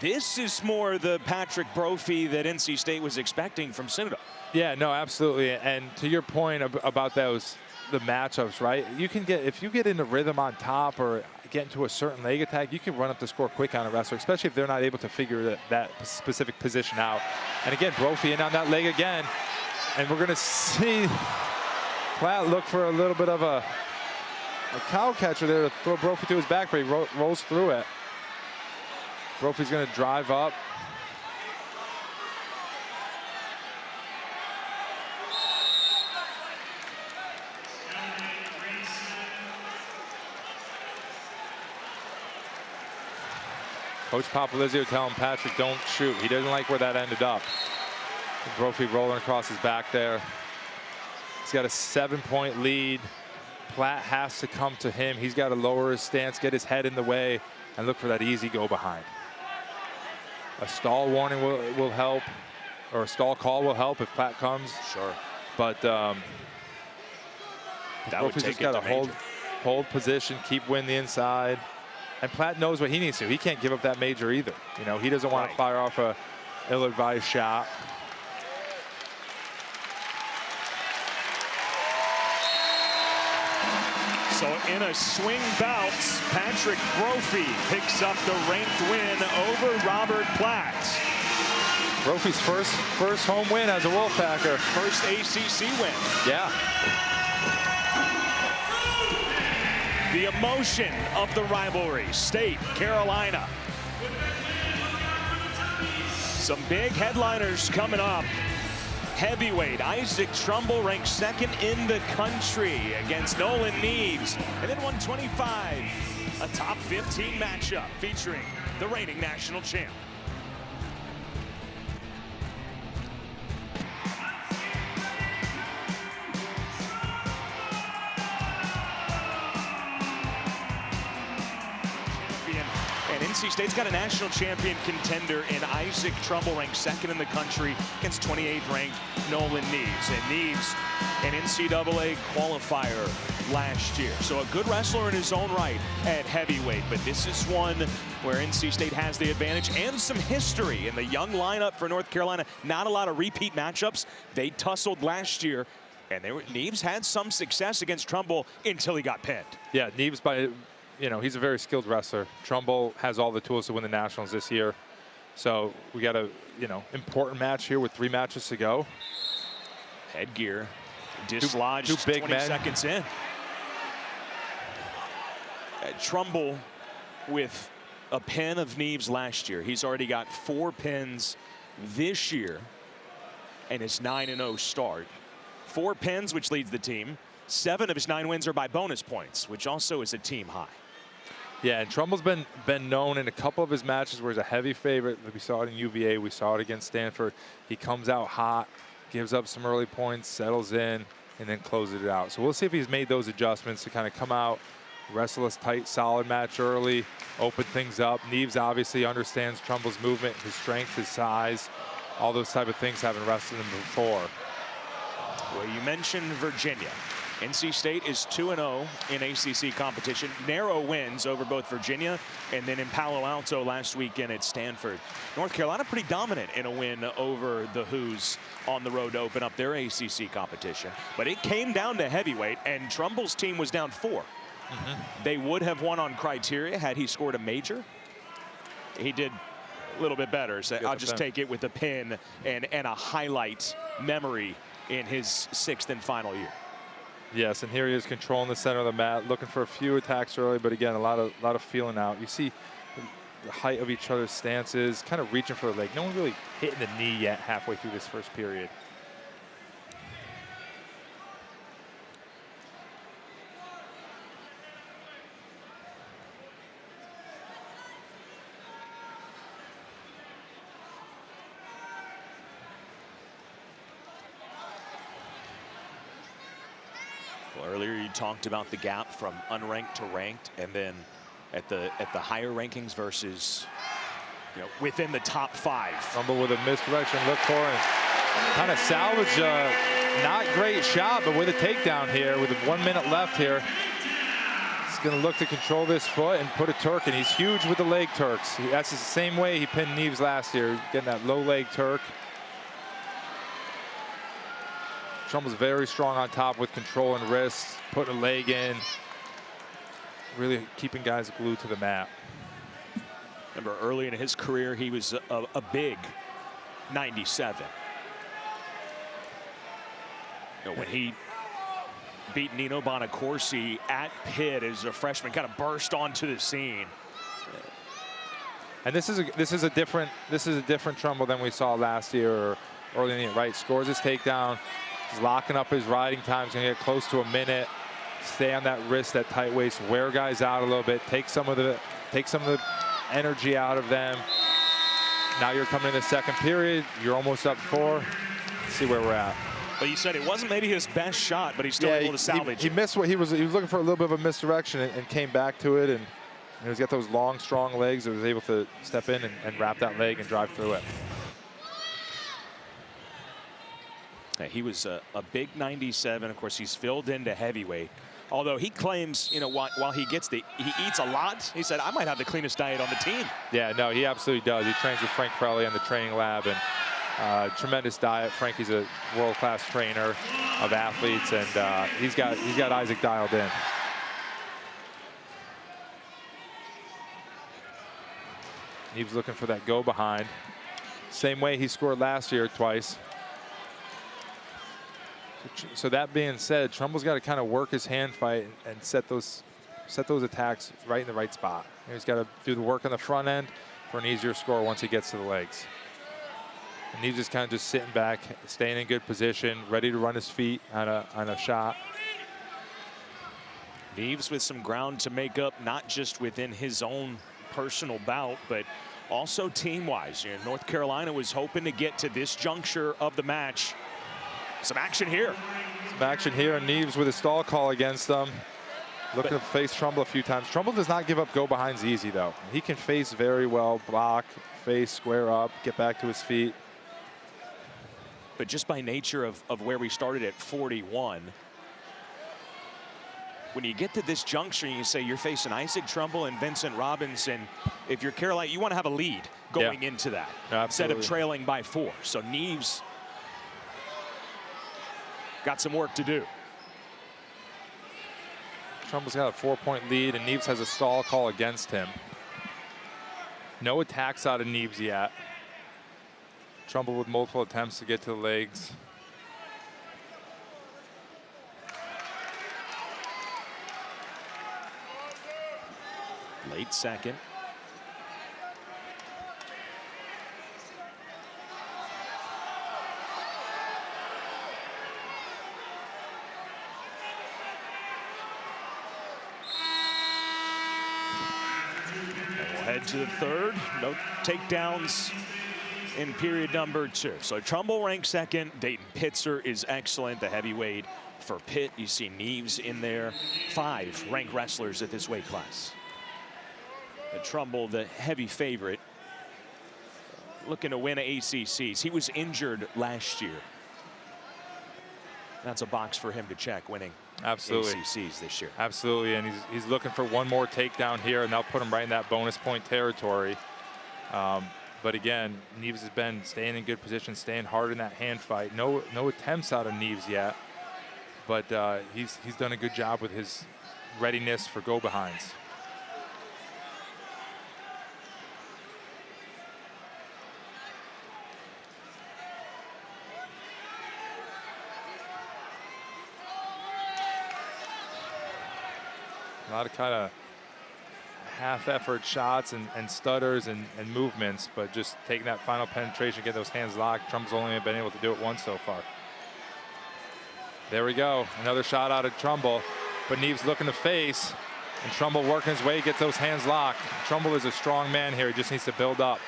this is more the Patrick Brophy that NC State was expecting from Citadel. Yeah, no, absolutely. And to your point about those, the matchups, right? You can get, if you get into rhythm on top or get into a certain leg attack, you can run up the score quick on a wrestler, especially if they're not able to figure that specific position out. And again, Brophy in on that leg again. And we're going to see Platt look for a little bit of a cow catcher there to throw Brophy to his back, but he rolls through it. Brophy's going to drive up. Coach Papalizio telling Patrick, don't shoot. He doesn't like where that ended up. Brophy rolling across his back there. He's got a 7-point lead. Platt has to come to him. He's got to lower his stance, get his head in the way, and look for that easy go behind. A stall warning will help, or a stall call will help if Platt comes. Sure. But that would take just got to hold position, keep wind the inside. And Platt knows what he needs to. He can't give up that major either. You know, he doesn't want to fire off a ill-advised shot. So in a swing bout, Patrick Brophy picks up the ranked win over Robert Platt. Brophy's first home win as a Wolfpacker. First ACC win. Yeah. The emotion of the rivalry, State, Carolina. Some big headliners coming up. Heavyweight Isaac Trumbull ranked second in the country against Nolan Neves. And then 125, a top 15 matchup featuring the reigning national champ. And NC State's got a national champion contender in Isaac Trumbull, ranked second in the country against 28th ranked Nolan Neves. And Neves, an NCAA qualifier last year. So a good wrestler in his own right at heavyweight. But this is one where NC State has the advantage and some history in the young lineup for North Carolina. Not a lot of repeat matchups. They tussled last year. And Neves had some success against Trumbull until he got pinned. Yeah, Neves he's a very skilled wrestler. Trumbull has all the tools to win the Nationals this year. So we got a, important match here with 3 matches to go. Headgear dislodged two big 20 men. seconds in. Trumbull with a pin of Neves last year. He's already got 4 pins this year and his 9-0 start. 4 pins, which leads the team. 7 of his 9 wins are by bonus points, which also is a team high. Yeah, and Trumbull's been known in a couple of his matches where he's a heavy favorite. We saw it in UVA. We saw it against Stanford. He comes out hot, gives up some early points, settles in, and then closes it out. So we'll see if he's made those adjustments to kind of come out, wrestle a tight, solid match early, open things up. Neves obviously understands Trumbull's movement, his strength, his size, all those type of things, having wrestled him before. Well, you mentioned Virginia. NC State is 2-0 in ACC competition. Narrow wins over both Virginia and then in Palo Alto last weekend at Stanford. North Carolina pretty dominant in a win over the Hoos on the road to open up their ACC competition. But it came down to heavyweight, and Trumbull's team was down 4. They would have won on criteria had he scored a major. He did a little bit better. So I'll just take it with a pin and a highlight memory in his 6th and final year. Yes, and here he is controlling the center of the mat, looking for a few attacks early, but again, a lot of feeling out. You see the height of each other's stances, kind of reaching for the leg. No one really hitting the knee yet halfway through this first period. Earlier you talked about the gap from unranked to ranked, and then at the higher rankings versus within the top 5. Trumbull with a misdirection look for it. Kind of salvage not great shot, but with a takedown here with 1 minute left here. He's going to look to control this foot and put a Turk in. He's huge with the leg Turks. That's the same way he pinned Neves last year, getting that low leg Turk. Trumbull's very strong on top with control and wrists, putting a leg in, really keeping guys glued to the mat. Remember, early in his career, he was a big 97. When he beat Nino Bonacorsi at Pitt as a freshman, kind of burst onto the scene. And this is a different Trumbull than we saw last year or early in the year, right? Scores his takedown. He's locking up his riding time. He's going to get close to a minute. Stay on that wrist, that tight waist, wear guys out a little bit. Take some of the energy out of them. Now you're coming in the second period. You're almost up 4. Let's see where we're at. But you said it wasn't maybe his best shot, but he's still able to salvage. He missed what he was looking for, a little bit of a misdirection, and came back to it. And He's got those long, strong legs that was able to step in and wrap that leg and drive through it. He was a big 97. Of course, he's filled into heavyweight. Although he claims, you know, while he eats a lot, he said, I might have the cleanest diet on the team. Yeah, no, he absolutely does. He trains with Frank Pirelli on the training lab, and tremendous diet. Frankie's a world-class trainer of athletes, and he's got Isaac dialed in. He was looking for that go behind. Same way he scored last year twice. So that being said, Trumbull's got to kind of work his hand fight and set those attacks right in the right spot. He's got to do the work on the front end for an easier score once he gets to the legs. And he's just kind of just sitting back, staying in good position, ready to run his feet on a shot. Neves with some ground to make up, not just within his own personal bout, but also team-wise. You know, North Carolina was hoping to get to this juncture of the match. Some action here. Some action here, and Neves with a stall call against them. Looking to face Trumbull a few times. Trumbull does not give up go-behinds easy, though. He can face very well, block, face, square up, get back to his feet. But just by nature of where we started at 41, when you get to this juncture, you say you're facing Isaac Trumbull and Vincent Robinson. If you're Carolina, you want to have a lead going into that instead of trailing by 4. So Neves got some work to do. Trumbull's got a 4-point lead, and Neves has a stall call against him. No attacks out of Neves yet. Trumbull with multiple attempts to get to the legs. Late second. And we'll head to the third. No takedowns in period number 2. So Trumbull ranked second. Dayton Pitzer is excellent, the heavyweight for Pitt. You see Neves in there. 5 ranked wrestlers at this weight class. Trumbull, the heavy favorite, looking to win ACCs. He was injured last year. That's a box for him to check, winning ACCs this year. Absolutely, and he's looking for one more takedown here, and that'll put him right in that bonus point territory. But again, Neves has been staying in good position, staying hard in that hand fight. No attempts out of Neves yet, but he's done a good job with his readiness for go-behinds. A lot of kind of half-effort shots and stutters and movements, but just taking that final penetration, get those hands locked. Trumbull's only been able to do it once so far. There we go. Another shot out of Trumbull, but Neves looking to face, and Trumbull working his way, gets those hands locked. Trumbull is a strong man here. He just needs to build up.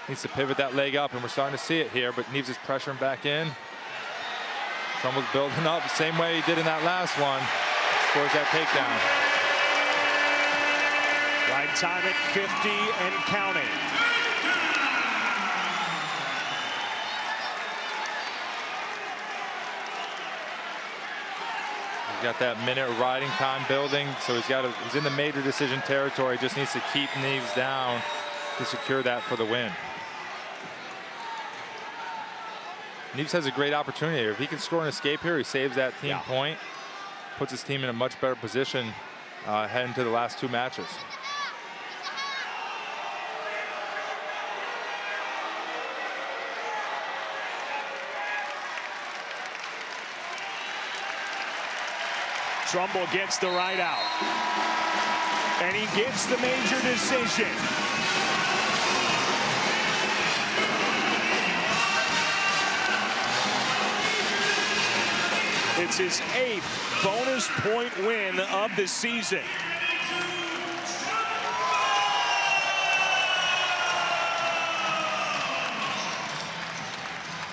Needs to pivot that leg up, and we're starting to see it here, but Neves is pressuring back in. Trumbull's building up the same way he did in that last one. Scores that takedown. Right time at 50 and counting. He's got that minute of riding time building, so he's in the major decision territory. Just needs to keep Neves down to secure that for the win. Neves has a great opportunity here. If he can score an escape here, he saves that team point, puts his team in a much better position heading to the last 2 matches. Trumbull gets the right out. And he gets the major decision. It's his 8th bonus point win of the season.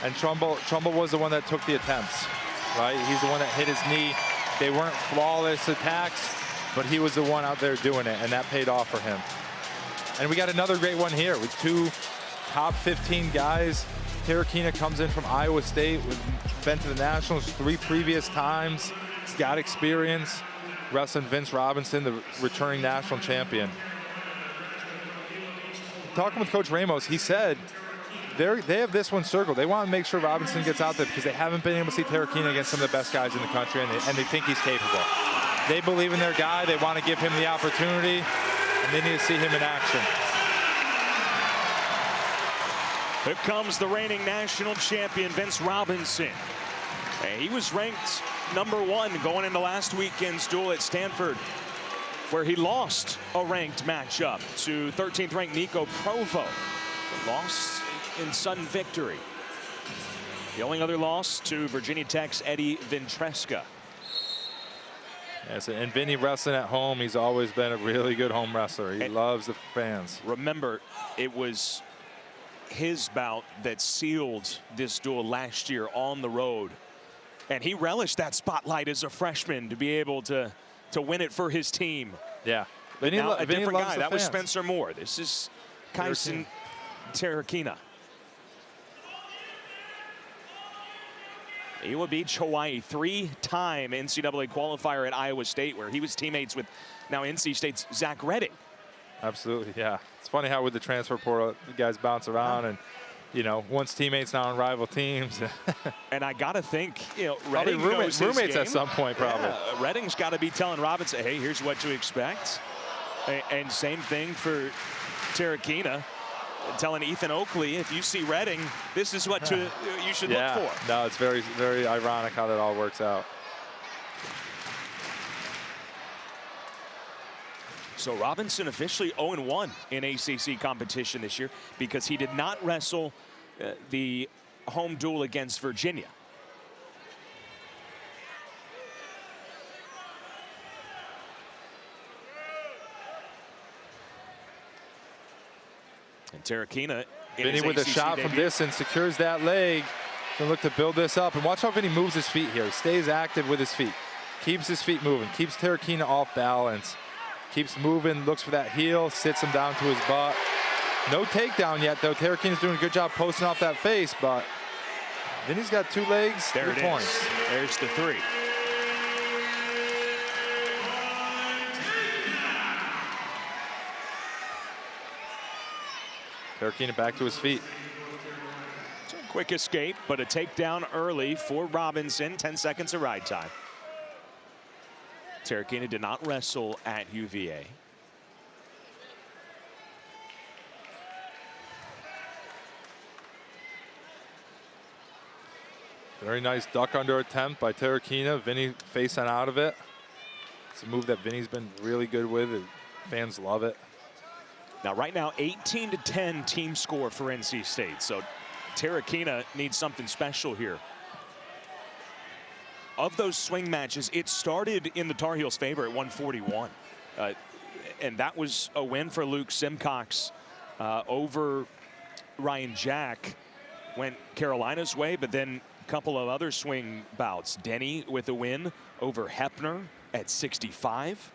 And Trumbull was the one that took the attempts, right? He's the one that hit his knee. They weren't flawless attacks, but he was the one out there doing it, and that paid off for him. And we got another great one here with 2 top 15 guys. Terrakina comes in from Iowa State, been to the Nationals 3 previous times. He's got experience wrestling Vince Robinson, the returning national champion. Talking with Coach Ramos, he said they have this one circled. They want to make sure Robinson gets out there because they haven't been able to see Terrakina against some of the best guys in the country, and they think he's capable. They believe in their guy. They want to give him the opportunity, and they need to see him in action. Here comes the reigning national champion, Vince Robinson. He was ranked #1 going into last weekend's duel at Stanford, where he lost a ranked matchup to 13th ranked Nico Provo. Lost in sudden victory. The only other loss to Virginia Tech's Eddie Ventresca. Yes, and Vinny wrestling at home, he's always been a really good home wrestler. He loves the fans. Remember, it was his bout that sealed this duel last year on the road. And he relished that spotlight as a freshman to be able to win it for his team. Yeah. Now, a different guy. That was Spencer Moore. This is Kyson Terrakina. He will beat Hawaii, 3-time NCAA qualifier at Iowa State, where he was teammates with now NC State's Zach Redding. Absolutely, yeah. It's funny how with the transfer portal, the guys bounce around, and you know, once teammates, now on rival teams. And I gotta think, you know, Redding knows his roommates game. at some point, probably. Yeah, Redding's got to be telling Robinson, hey, here's what to expect. And same thing for Terrakina, telling Ethan Oakley, if you see Redding, this is what you should look for. No, it's very, very ironic how that all works out. So Robinson officially 0-1 in ACC competition this year because he did not wrestle the home duel against Virginia. And Terrakina, Vinny with a shot from distance, secures that leg. Gonna look to build this up. And watch how Vinny moves his feet here. He stays active with his feet. Keeps his feet moving. Keeps Terrakina off balance. Keeps moving, looks for that heel, sits him down to his butt. No takedown yet, though. Terrakina's doing a good job posting off that face, but Vinny's got 2 legs, there 3 points. There's the 3. Terrakina back to his feet. So quick escape, but a takedown early for Robinson. 10 seconds of ride time. Terrakina did not wrestle at UVA. Very nice duck under attempt by Terrakina. Vinny facing out of it. It's a move that Vinny's been really good with. Fans love it. Now, right now, 18-10 team score for NC State. So Terrakina needs something special here. Of those swing matches, it started in the Tar Heels' favor at 141. And that was a win for Luke Simcox over Ryan Jack. Went Carolina's way, but then a couple of other swing bouts. Denny with a win over Hepner at 65.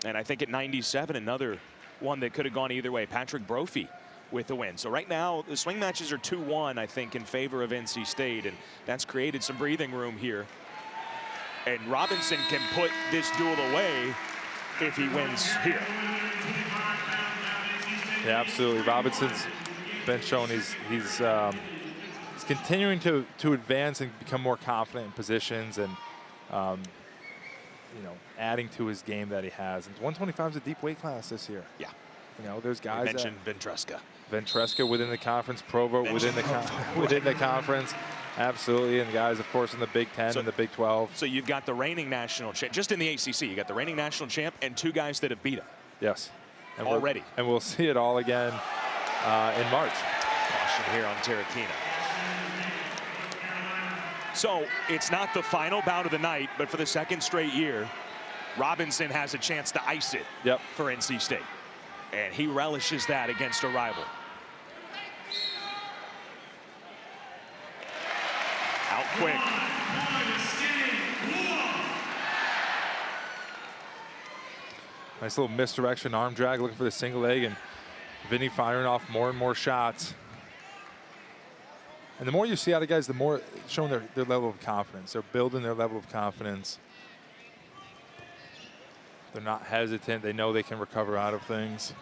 And I think at 97, another one that could have gone either way. Patrick Brophy with the win. So right now, the swing matches are 2-1, I think, in favor of NC State, and that's created some breathing room here. And Robinson can put this duel away if he wins here. Yeah, absolutely. Robinson's been shown he's continuing to advance and become more confident in positions, and you know, adding to his game that he has. And 125 is a deep weight class this year. Yeah. You know, there's guys. You mentioned Ventresca. Ventresca within the conference, Provo within the conference. Absolutely, and guys, of course, in the Big Ten and the Big 12. So you've got the reigning national champ, just in the ACC, you got the reigning national champ and 2 guys that have beat him. Yes. And already. And we'll see it all again in March. Caution here on Terrakina. So it's not the final bout of the night, but for the 2nd straight year, Robinson has a chance to ice it for NC State. And he relishes that against a rival. Out quick. Nice little misdirection, arm drag, looking for the single leg, and Vinny firing off more and more shots. And the more you see out of guys, the more showing their level of confidence. They're building their level of confidence. They're not hesitant. They know they can recover out of things.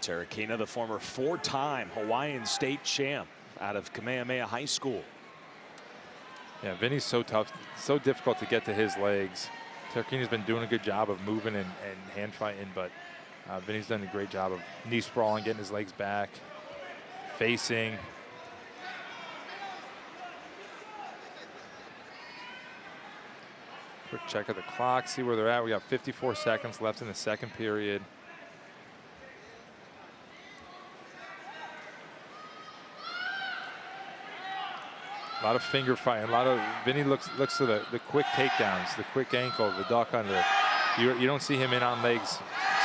Terrakina, the former 4-time Hawaiian State champ out of Kamehameha High School. Yeah, Vinny's so tough, so difficult to get to his legs. Terrakina's been doing a good job of moving and hand fighting, but Vinny's done a great job of knee sprawling, getting his legs back, facing. Quick check of the clock, see where they're at. We got 54 seconds left in the second period. A lot of finger fighting. Vinny looks to the quick takedowns, the quick ankle, the duck under. You don't see him in on legs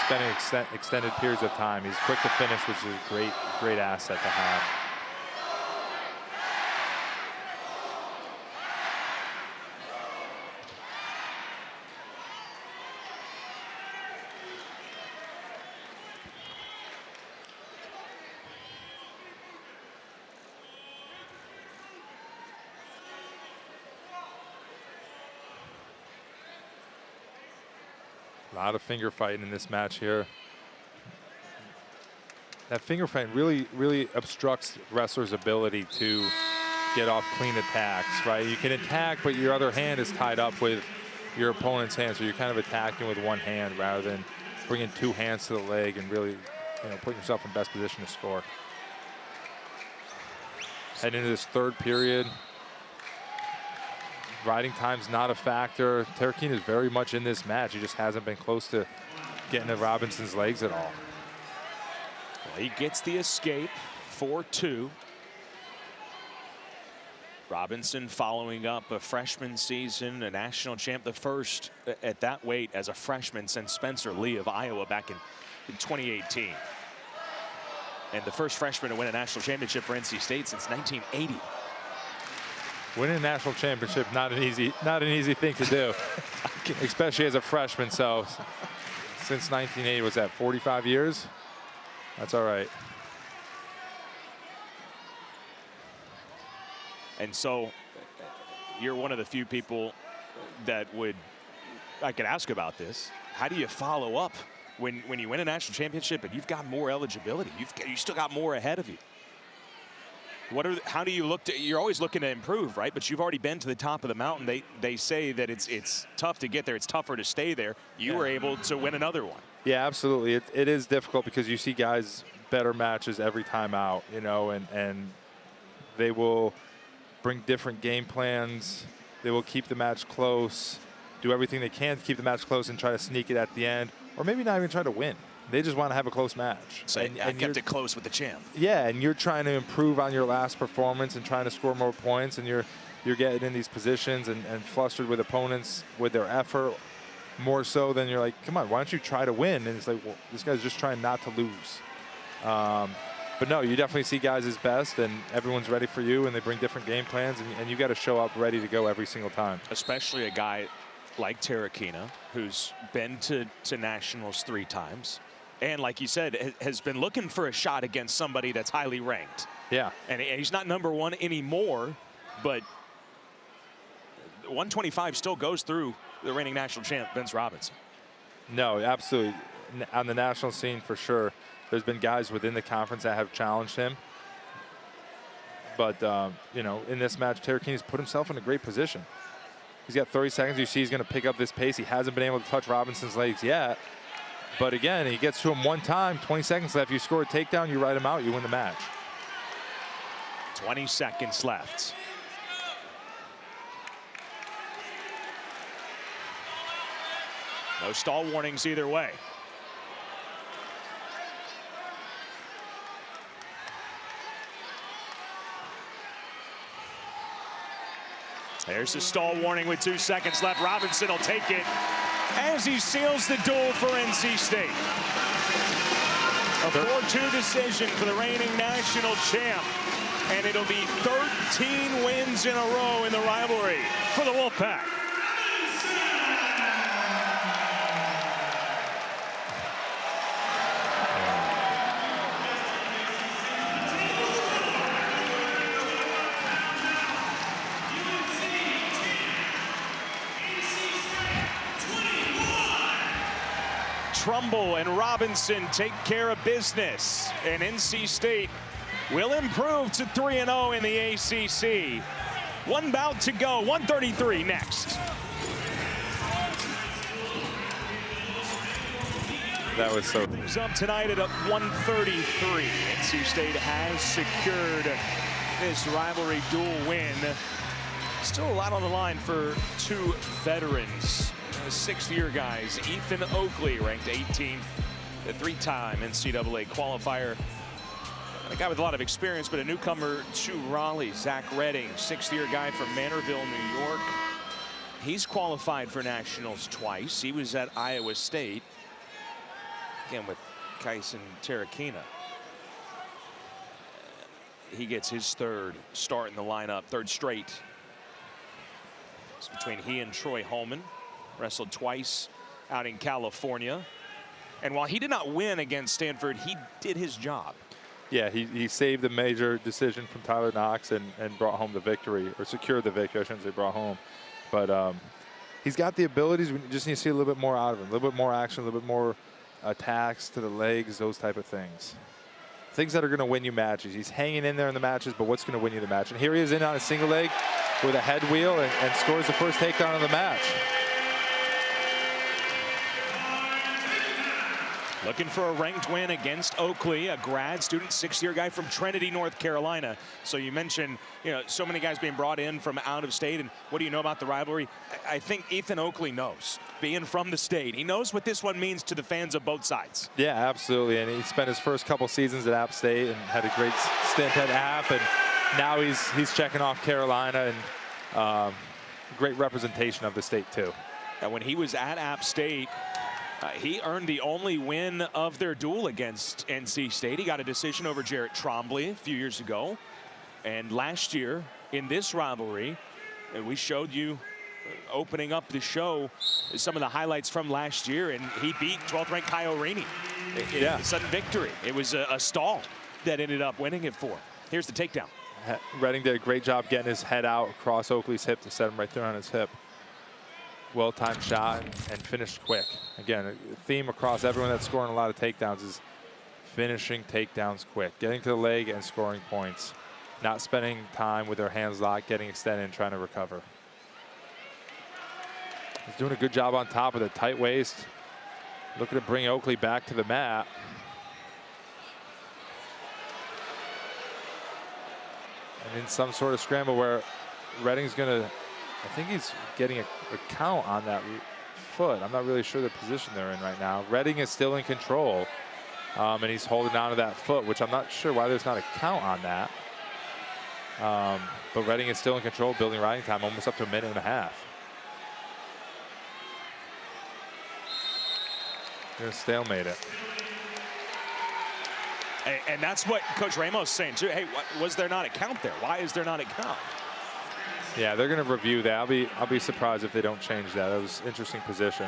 spending extended periods of time. He's quick to finish, which is a great asset to have. A lot of finger fighting in this match here. That finger fighting really obstructs wrestlers' ability to get off clean attacks, right? You can attack, but your other hand is tied up with your opponent's hand, so you're kind of attacking with one hand rather than bringing two hands to the leg and really, putting yourself in best position to score. Heading into this third period. Riding time's not a factor. Terrakina is very much in this match. He just hasn't been close to getting to Robinson's legs at all. Well, he gets the escape, 4-2. Robinson following up a freshman season, a national champ, the first at that weight as a freshman since Spencer Lee of Iowa back in 2018. And the first freshman to win a national championship for NC State since 1980. Winning a national championship, not an easy thing to do, especially as a freshman. So since 1980, was that 45 years? That's all right. And so you're one of the few people that I could ask about this. How do you follow up when you win a national championship and you've got more eligibility? You still got more ahead of you. How do you look to? You're always looking to improve, right? But you've already been to the top of the mountain. They say that it's tough to get there. It's tougher to stay there. You were able to win another one. Yeah, absolutely. It is difficult because you see guys better matches every time out, and they will bring different game plans. They will keep the match close, do everything they can to keep the match close and try to sneak it at the end, or maybe not even try to win. They just want to have a close match. So I kept it close with the champ. Yeah, and you're trying to improve on your last performance and trying to score more points, and you're getting in these positions and flustered with opponents with their effort more so than you're like, come on, why don't you try to win? And it's like, well, this guy's just trying not to lose. But no, you definitely see guys as best, and everyone's ready for you, and they bring different game plans, and you got to show up ready to go every single time. Especially a guy like Terrakina, who's been to nationals 3 times. And like you said, has been looking for a shot against somebody that's highly ranked. Yeah. And he's not #1 anymore, but 125 still goes through the reigning national champ, Vince Robinson. No, absolutely. On the national scene, for sure. There's been guys within the conference that have challenged him. But, in this match, Terrakina's put himself in a great position. He's got 30 seconds. You see he's going to pick up this pace. He hasn't been able to touch Robinson's legs yet. But again, he gets to him one time, 20 seconds left. You score a takedown, you ride him out, you win the match. 20 seconds left. No stall warnings either way. There's the stall warning with 2 seconds left. Robinson will take it. as he seals the duel for NC State. A 4-2 decision for the reigning national champ. And it'll be 13 wins in a row in the rivalry for the Wolfpack. Trumbull and Robinson take care of business, and NC State will improve to 3-0 in the ACC. One bout to go, 133 next. That was so. Moves up tonight at 133. NC State has secured this rivalry dual win. Still a lot on the line for two veterans. Sixth-year guys. Ethan Oakley ranked 18th, the three-time NCAA qualifier. A guy with a lot of experience, but a newcomer to Raleigh, Zach Redding, sixth-year guy from Manorville, New York. He's qualified for nationals twice. He was at Iowa State, again with Kyson Terrakina. He gets his third start in the lineup, third straight. It's between he and Troy Holman. Wrestled twice out in California. And while he did not win against Stanford, he did his job. Yeah, he saved the major decision from Tyler Knox and brought home the victory, or secured the victory. I shouldn't say brought home. But he's got the abilities. We just need to see a little bit more out of him. A little bit more action, a little bit more attacks to the legs, those type of things. Things that are going to win you matches. He's hanging in there in the matches, but what's going to win you the match? And here he is in on a single leg with a head wheel and scores the first takedown of the match. Looking for a ranked win against Oakley, a grad student, sixth-year guy from Trinity, North Carolina. So you mentioned, so many guys being brought in from out of state. And what do you know about the rivalry? I think Ethan Oakley knows, being from the state. He knows what this one means to the fans of both sides. Yeah, absolutely. And he spent his first couple seasons at App State and had a great stint at App. And now he's checking off Carolina, and great representation of the state too. And when he was at App State, he earned the only win of their duel against NC State. He got a decision over Jarrett Trombley a few years ago. And last year in this rivalry, and we showed you opening up the show some of the highlights from last year, and he beat 12th ranked Kyle Rainey in a sudden victory. It was a stall that ended up winning it for. Here's the takedown. Redding did a great job getting his head out across Oakley's hip to set him right there on his hip. Well-timed shot and finished quick. Again, a theme across everyone that's scoring a lot of takedowns is finishing takedowns quick, getting to the leg and scoring points, not spending time with their hands locked, getting extended and trying to recover. He's doing a good job on top of the tight waist, looking to bring Oakley back to the mat. And in some sort of scramble where Redding's going to, I think he's getting a count on that foot. I'm not really sure the position they're in right now. Redding is still in control, and he's holding on to that foot, which I'm not sure why there's not a count on that. But Redding is still in control, building riding time, almost up to a minute and a half. They're going to stalemate it. And that's what Coach Ramos is saying too. Hey, was there not a count there? Why is there not a count? Yeah, they're going to review that. I'll be surprised if they don't change that. That was an interesting position.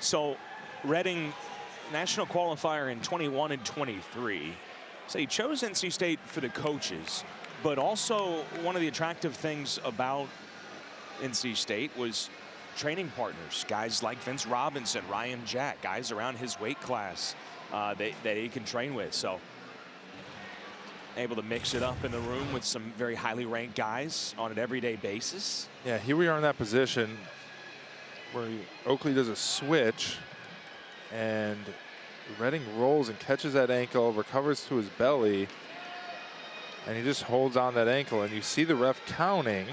So Redding, national qualifier in 21 and 23. So he chose NC State for the coaches, but also one of the attractive things about NC State was training partners, guys like Vince Robinson, Ryan Jack, guys around his weight class that he can train with. So able to mix it up in the room with some very highly ranked guys on an everyday basis. Yeah, here we are in that position where Oakley does a switch and Redding rolls and catches that ankle, recovers to his belly, and he just holds on that ankle, and you see the ref counting,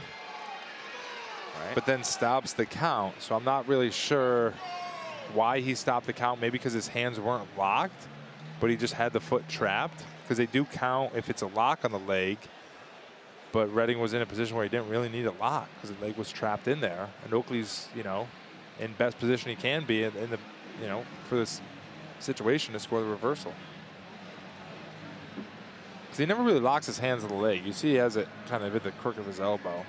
but then stops the count. So I'm not really sure why he stopped the count. Maybe because his hands weren't locked, but he just had the foot trapped, because they do count if it's a lock on the leg. but Reading was in a position where he didn't really need a lot because the leg was trapped in there. And Oakley's, you know, in best position he can be in the, you know, for this situation to score the reversal. Because he never really locks his hands on the leg. You see he has it kind of at the crook of his elbow.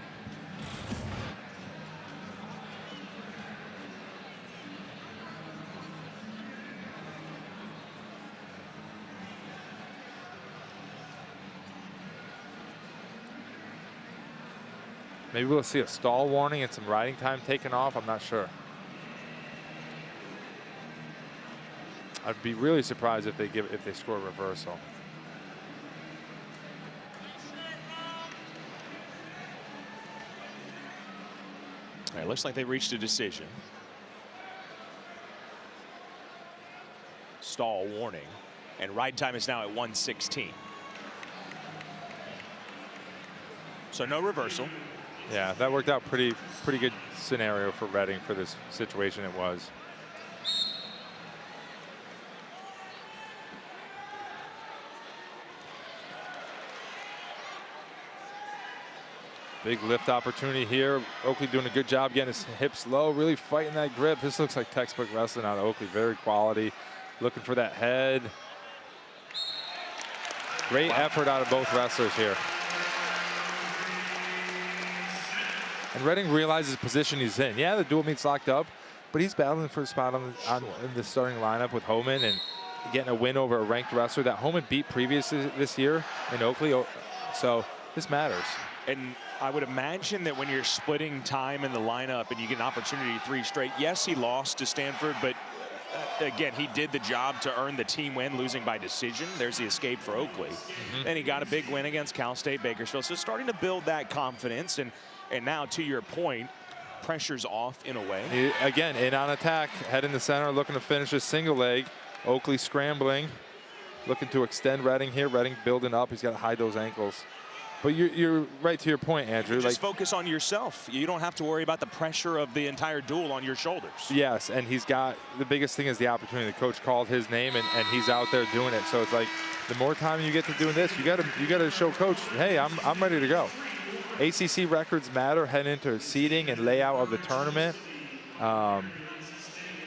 Maybe we'll see a stall warning and some riding time taken off. I'm not sure. I'd be really surprised if they score a reversal. All right, looks like they reached a decision. Stall warning, and ride time is now at 1:16. So no reversal. Yeah, that worked out pretty good scenario for Reading for this situation it was. Big lift opportunity here. Oakley doing a good job getting his hips low, really fighting that grip. This looks like textbook wrestling out of Oakley. Very quality. Looking for that head. Great effort out of both wrestlers here. And Reading realizes the position he's in. Yeah, the dual meet's locked up, but he's battling for a spot in the starting lineup with Homan and getting a win over a ranked wrestler that Homan beat previously this year in Oakley. So this matters. And I would imagine that when you're splitting time in the lineup and you get an opportunity 3 straight, yes, he lost to Stanford, but again, he did the job to earn the team win, losing by decision. There's the escape for Oakley. And he got a big win against Cal State Bakersfield. So starting to build that confidence. And now, to your point, pressure's off in a way. Again, in on attack, head in the center, looking to finish a single leg. Oakley scrambling, looking to extend Reading here. Reading building up. He's got to hide those ankles. But you're right to your point, Andrew. Just focus on yourself. You don't have to worry about the pressure of the entire duel on your shoulders. Yes, and he's got, the biggest thing is the opportunity. The coach called his name, and he's out there doing it. So it's like, the more time you get to doing this, you got to show coach, hey, I'm ready to go. ACC records matter heading into seeding and layout of the tournament.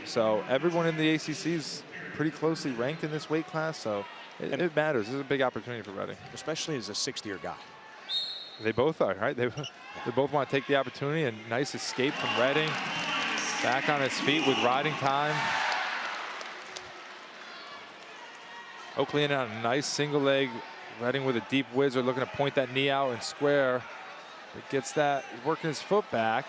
So everyone in the ACC is pretty closely ranked in this weight class, so it matters. This is a big opportunity for Reading. Especially as a 6th-year guy. They both are, right? They both want to take the opportunity, and nice escape from Reading. Back on his feet with riding time. Oakley in on a nice single leg. Reading with a deep whizzer, looking to point that knee out and square. But gets that, working his foot back.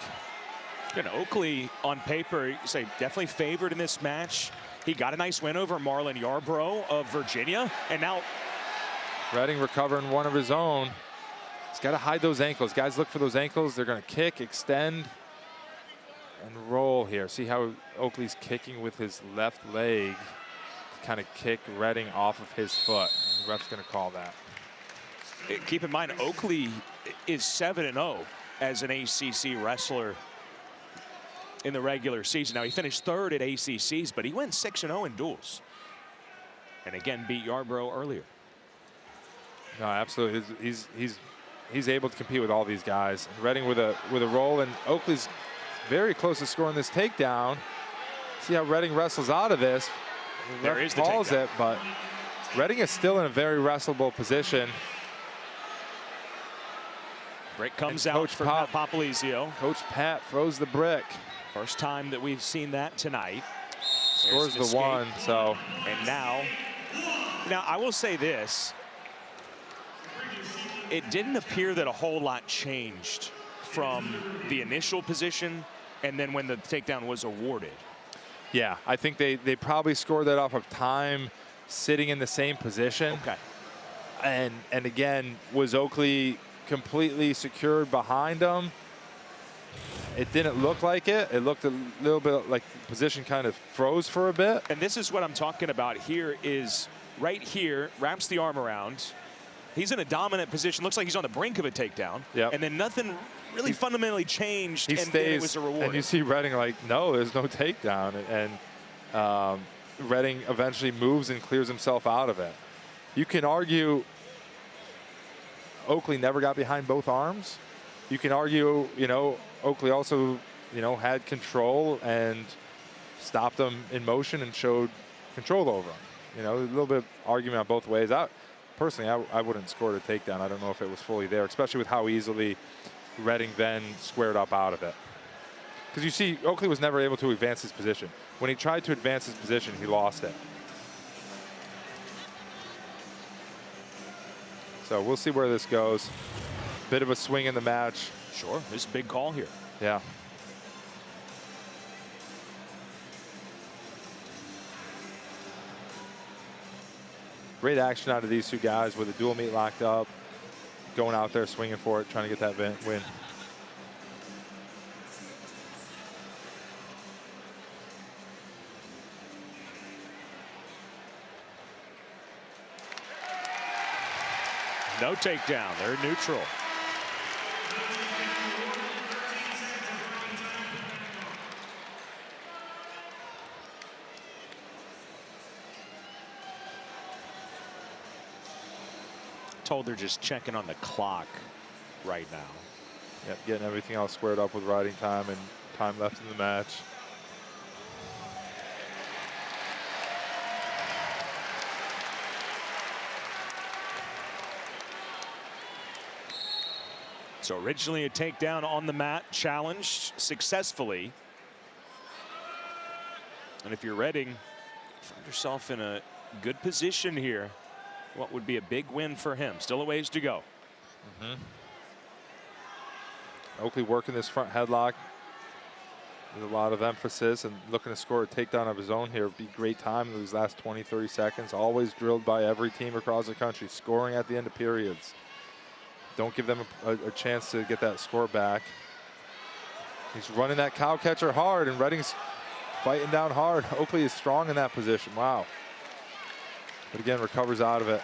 And Oakley, on paper, you say definitely favored in this match. He got a nice win over Marlon Yarbrough of Virginia. And now Reading recovering one of his own. He's got to hide those ankles. Guys, look for those ankles. They're going to kick, extend, and roll here. See how Oakley's kicking with his left leg to kind of kick Reading off of his foot. And the ref's going to call that. Keep in mind, Oakley is 7-0 as an ACC wrestler in the regular season. Now, he finished 3rd at ACCs, but he went 6-0 in duels. And again, beat Yarbrough earlier. No, absolutely. He's able to compete with all these guys. And Reading with a roll, and Oakley's very close to scoring this takedown. See how Reading wrestles out of this. There is the takedown. But Reading is still in a very wrestlable position. Brick comes out for Popolizio. Coach Pat throws the brick. First time that we've seen that tonight. Scores the one, so. And now I will say this. It didn't appear that a whole lot changed from the initial position and then when the takedown was awarded. Yeah, I think they probably scored that off of time sitting in the same position. Okay. And again, was Oakley completely secured behind him? It didn't look like it. It looked a little bit like the position kind of froze for a bit. And this is what I'm talking about here is right here, wraps the arm around. He's in a dominant position. Looks like he's on the brink of a takedown. Yep. And then nothing really fundamentally changed. He and stays, then it was a reward. And you see Reading like, no, there's no takedown. And Reading eventually moves and clears himself out of it. You can argue Oakley never got behind both arms. You can argue, you know, Oakley also, you know, had control and stopped them in motion and showed control over them. You know, a little bit of argument on both ways. Personally, I wouldn't score the takedown. I don't know if it was fully there, especially with how easily Redding then squared up out of it. Because you see, Oakley was never able to advance his position. When he tried to advance his position, he lost it. So we'll see where this goes. Bit of a swing in the match. Sure, this is a big call here. Yeah. Great action out of these two guys with a dual meet locked up, going out there swinging for it, trying to get that win. No takedown. They're neutral. Told they're just checking on the clock right now. Yep, getting everything all squared up with riding time and time left in the match. So originally a takedown on the mat, challenged successfully. And if you're Redding, find yourself in a good position here. What would be a big win for him? Still a ways to go. Oakley working this front headlock with a lot of emphasis and looking to score a takedown of his own here. Be great time in these last 20, 30 seconds. Always drilled by every team across the country, scoring at the end of periods. Don't give them a chance to get that score back. He's running that cow catcher hard, and Redding's fighting down hard. Oakley is strong in that position. Wow. But again, recovers out of it.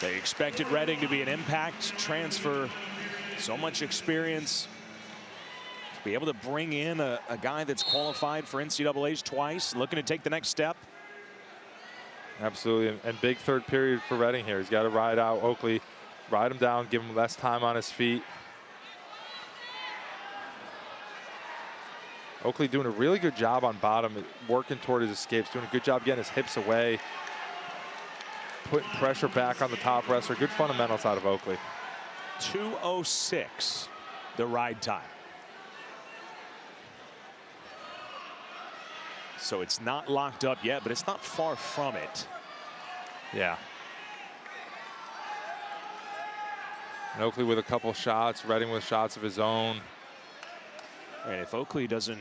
They expected Redding to be an impact transfer. So much experience. To be able to bring in a guy that's qualified for NCAAs twice, looking to take the next step. Absolutely, and big third period for Redding here. He's got to ride out Oakley, ride him down, give him less time on his feet. Oakley doing a really good job on bottom, working toward his escapes, doing a good job getting his hips away, putting pressure back on the top wrestler. Good fundamentals out of Oakley. 2:06, the ride time. So it's not locked up yet, but it's not far from it. Yeah. And Oakley with a couple shots, Redding with shots of his own. And if Oakley doesn't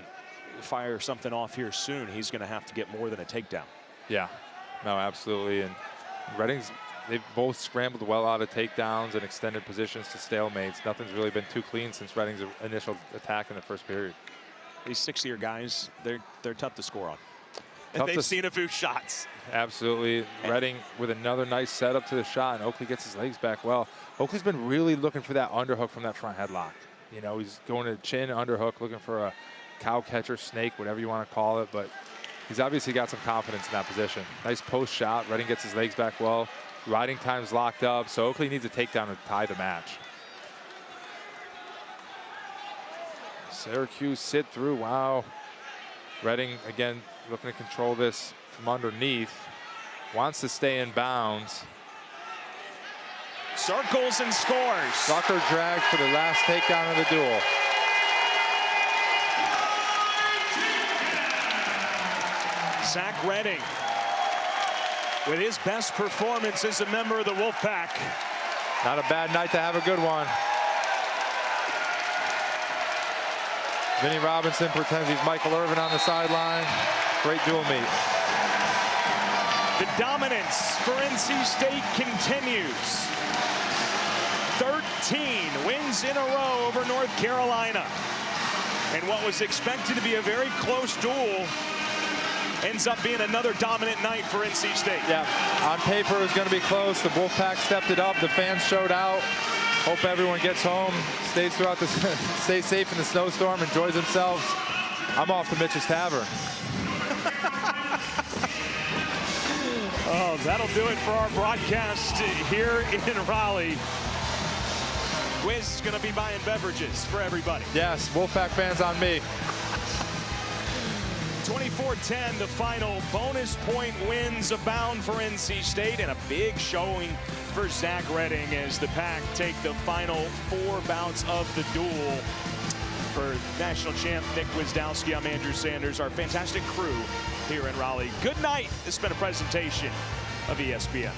fire something off here soon, he's going to have to get more than a takedown. Yeah, no, absolutely. And Redding's, they've both scrambled well out of takedowns and extended positions to stalemates. Nothing's really been too clean since Redding's initial attack in the first period. These 6-year guys, they're tough to score on. Tough They've seen a few shots. Absolutely. Redding with another nice setup to the shot, and Oakley gets his legs back well. Oakley's been really looking for that underhook from that front headlock. You know, he's going to chin underhook, looking for a cow catcher, snake, whatever you want to call it, but he's obviously got some confidence in that position. Nice post shot. Redding gets his legs back well. Riding time's locked up, so Oakley needs a takedown to tie the match. Syracuse sit through. Wow. Redding again looking to control this from underneath. Wants to stay in bounds. Circles and scores. Sucker drag for the last takedown of the duel. Zach Redding with his best performance as a member of the Wolfpack. Not a bad night to have a good one. Vinnie Robinson pretends he's Michael Irvin on the sideline. Great dual meet. The dominance for NC State continues. 13 wins in a row over North Carolina. And what was expected to be a very close duel ends up being another dominant night for NC State. Yeah, on paper it was going to be close. The Wolfpack stepped it up. The fans showed out. Hope everyone gets home, stays safe in the snowstorm, enjoys themselves. I'm off to Mitch's Tavern. Oh, that'll do it for our broadcast here in Raleigh. Wiz is going to be buying beverages for everybody. Yes, Wolfpack fans on me. 24-10, the final. Bonus point wins abound for NC State, and a big showing for Zach Redding as the Pack take the final 4 bouts of the duel. For national champ Nick Wisdowski, I'm Andrew Sanders, our fantastic crew here in Raleigh. Good night. This has been a presentation of ESPN.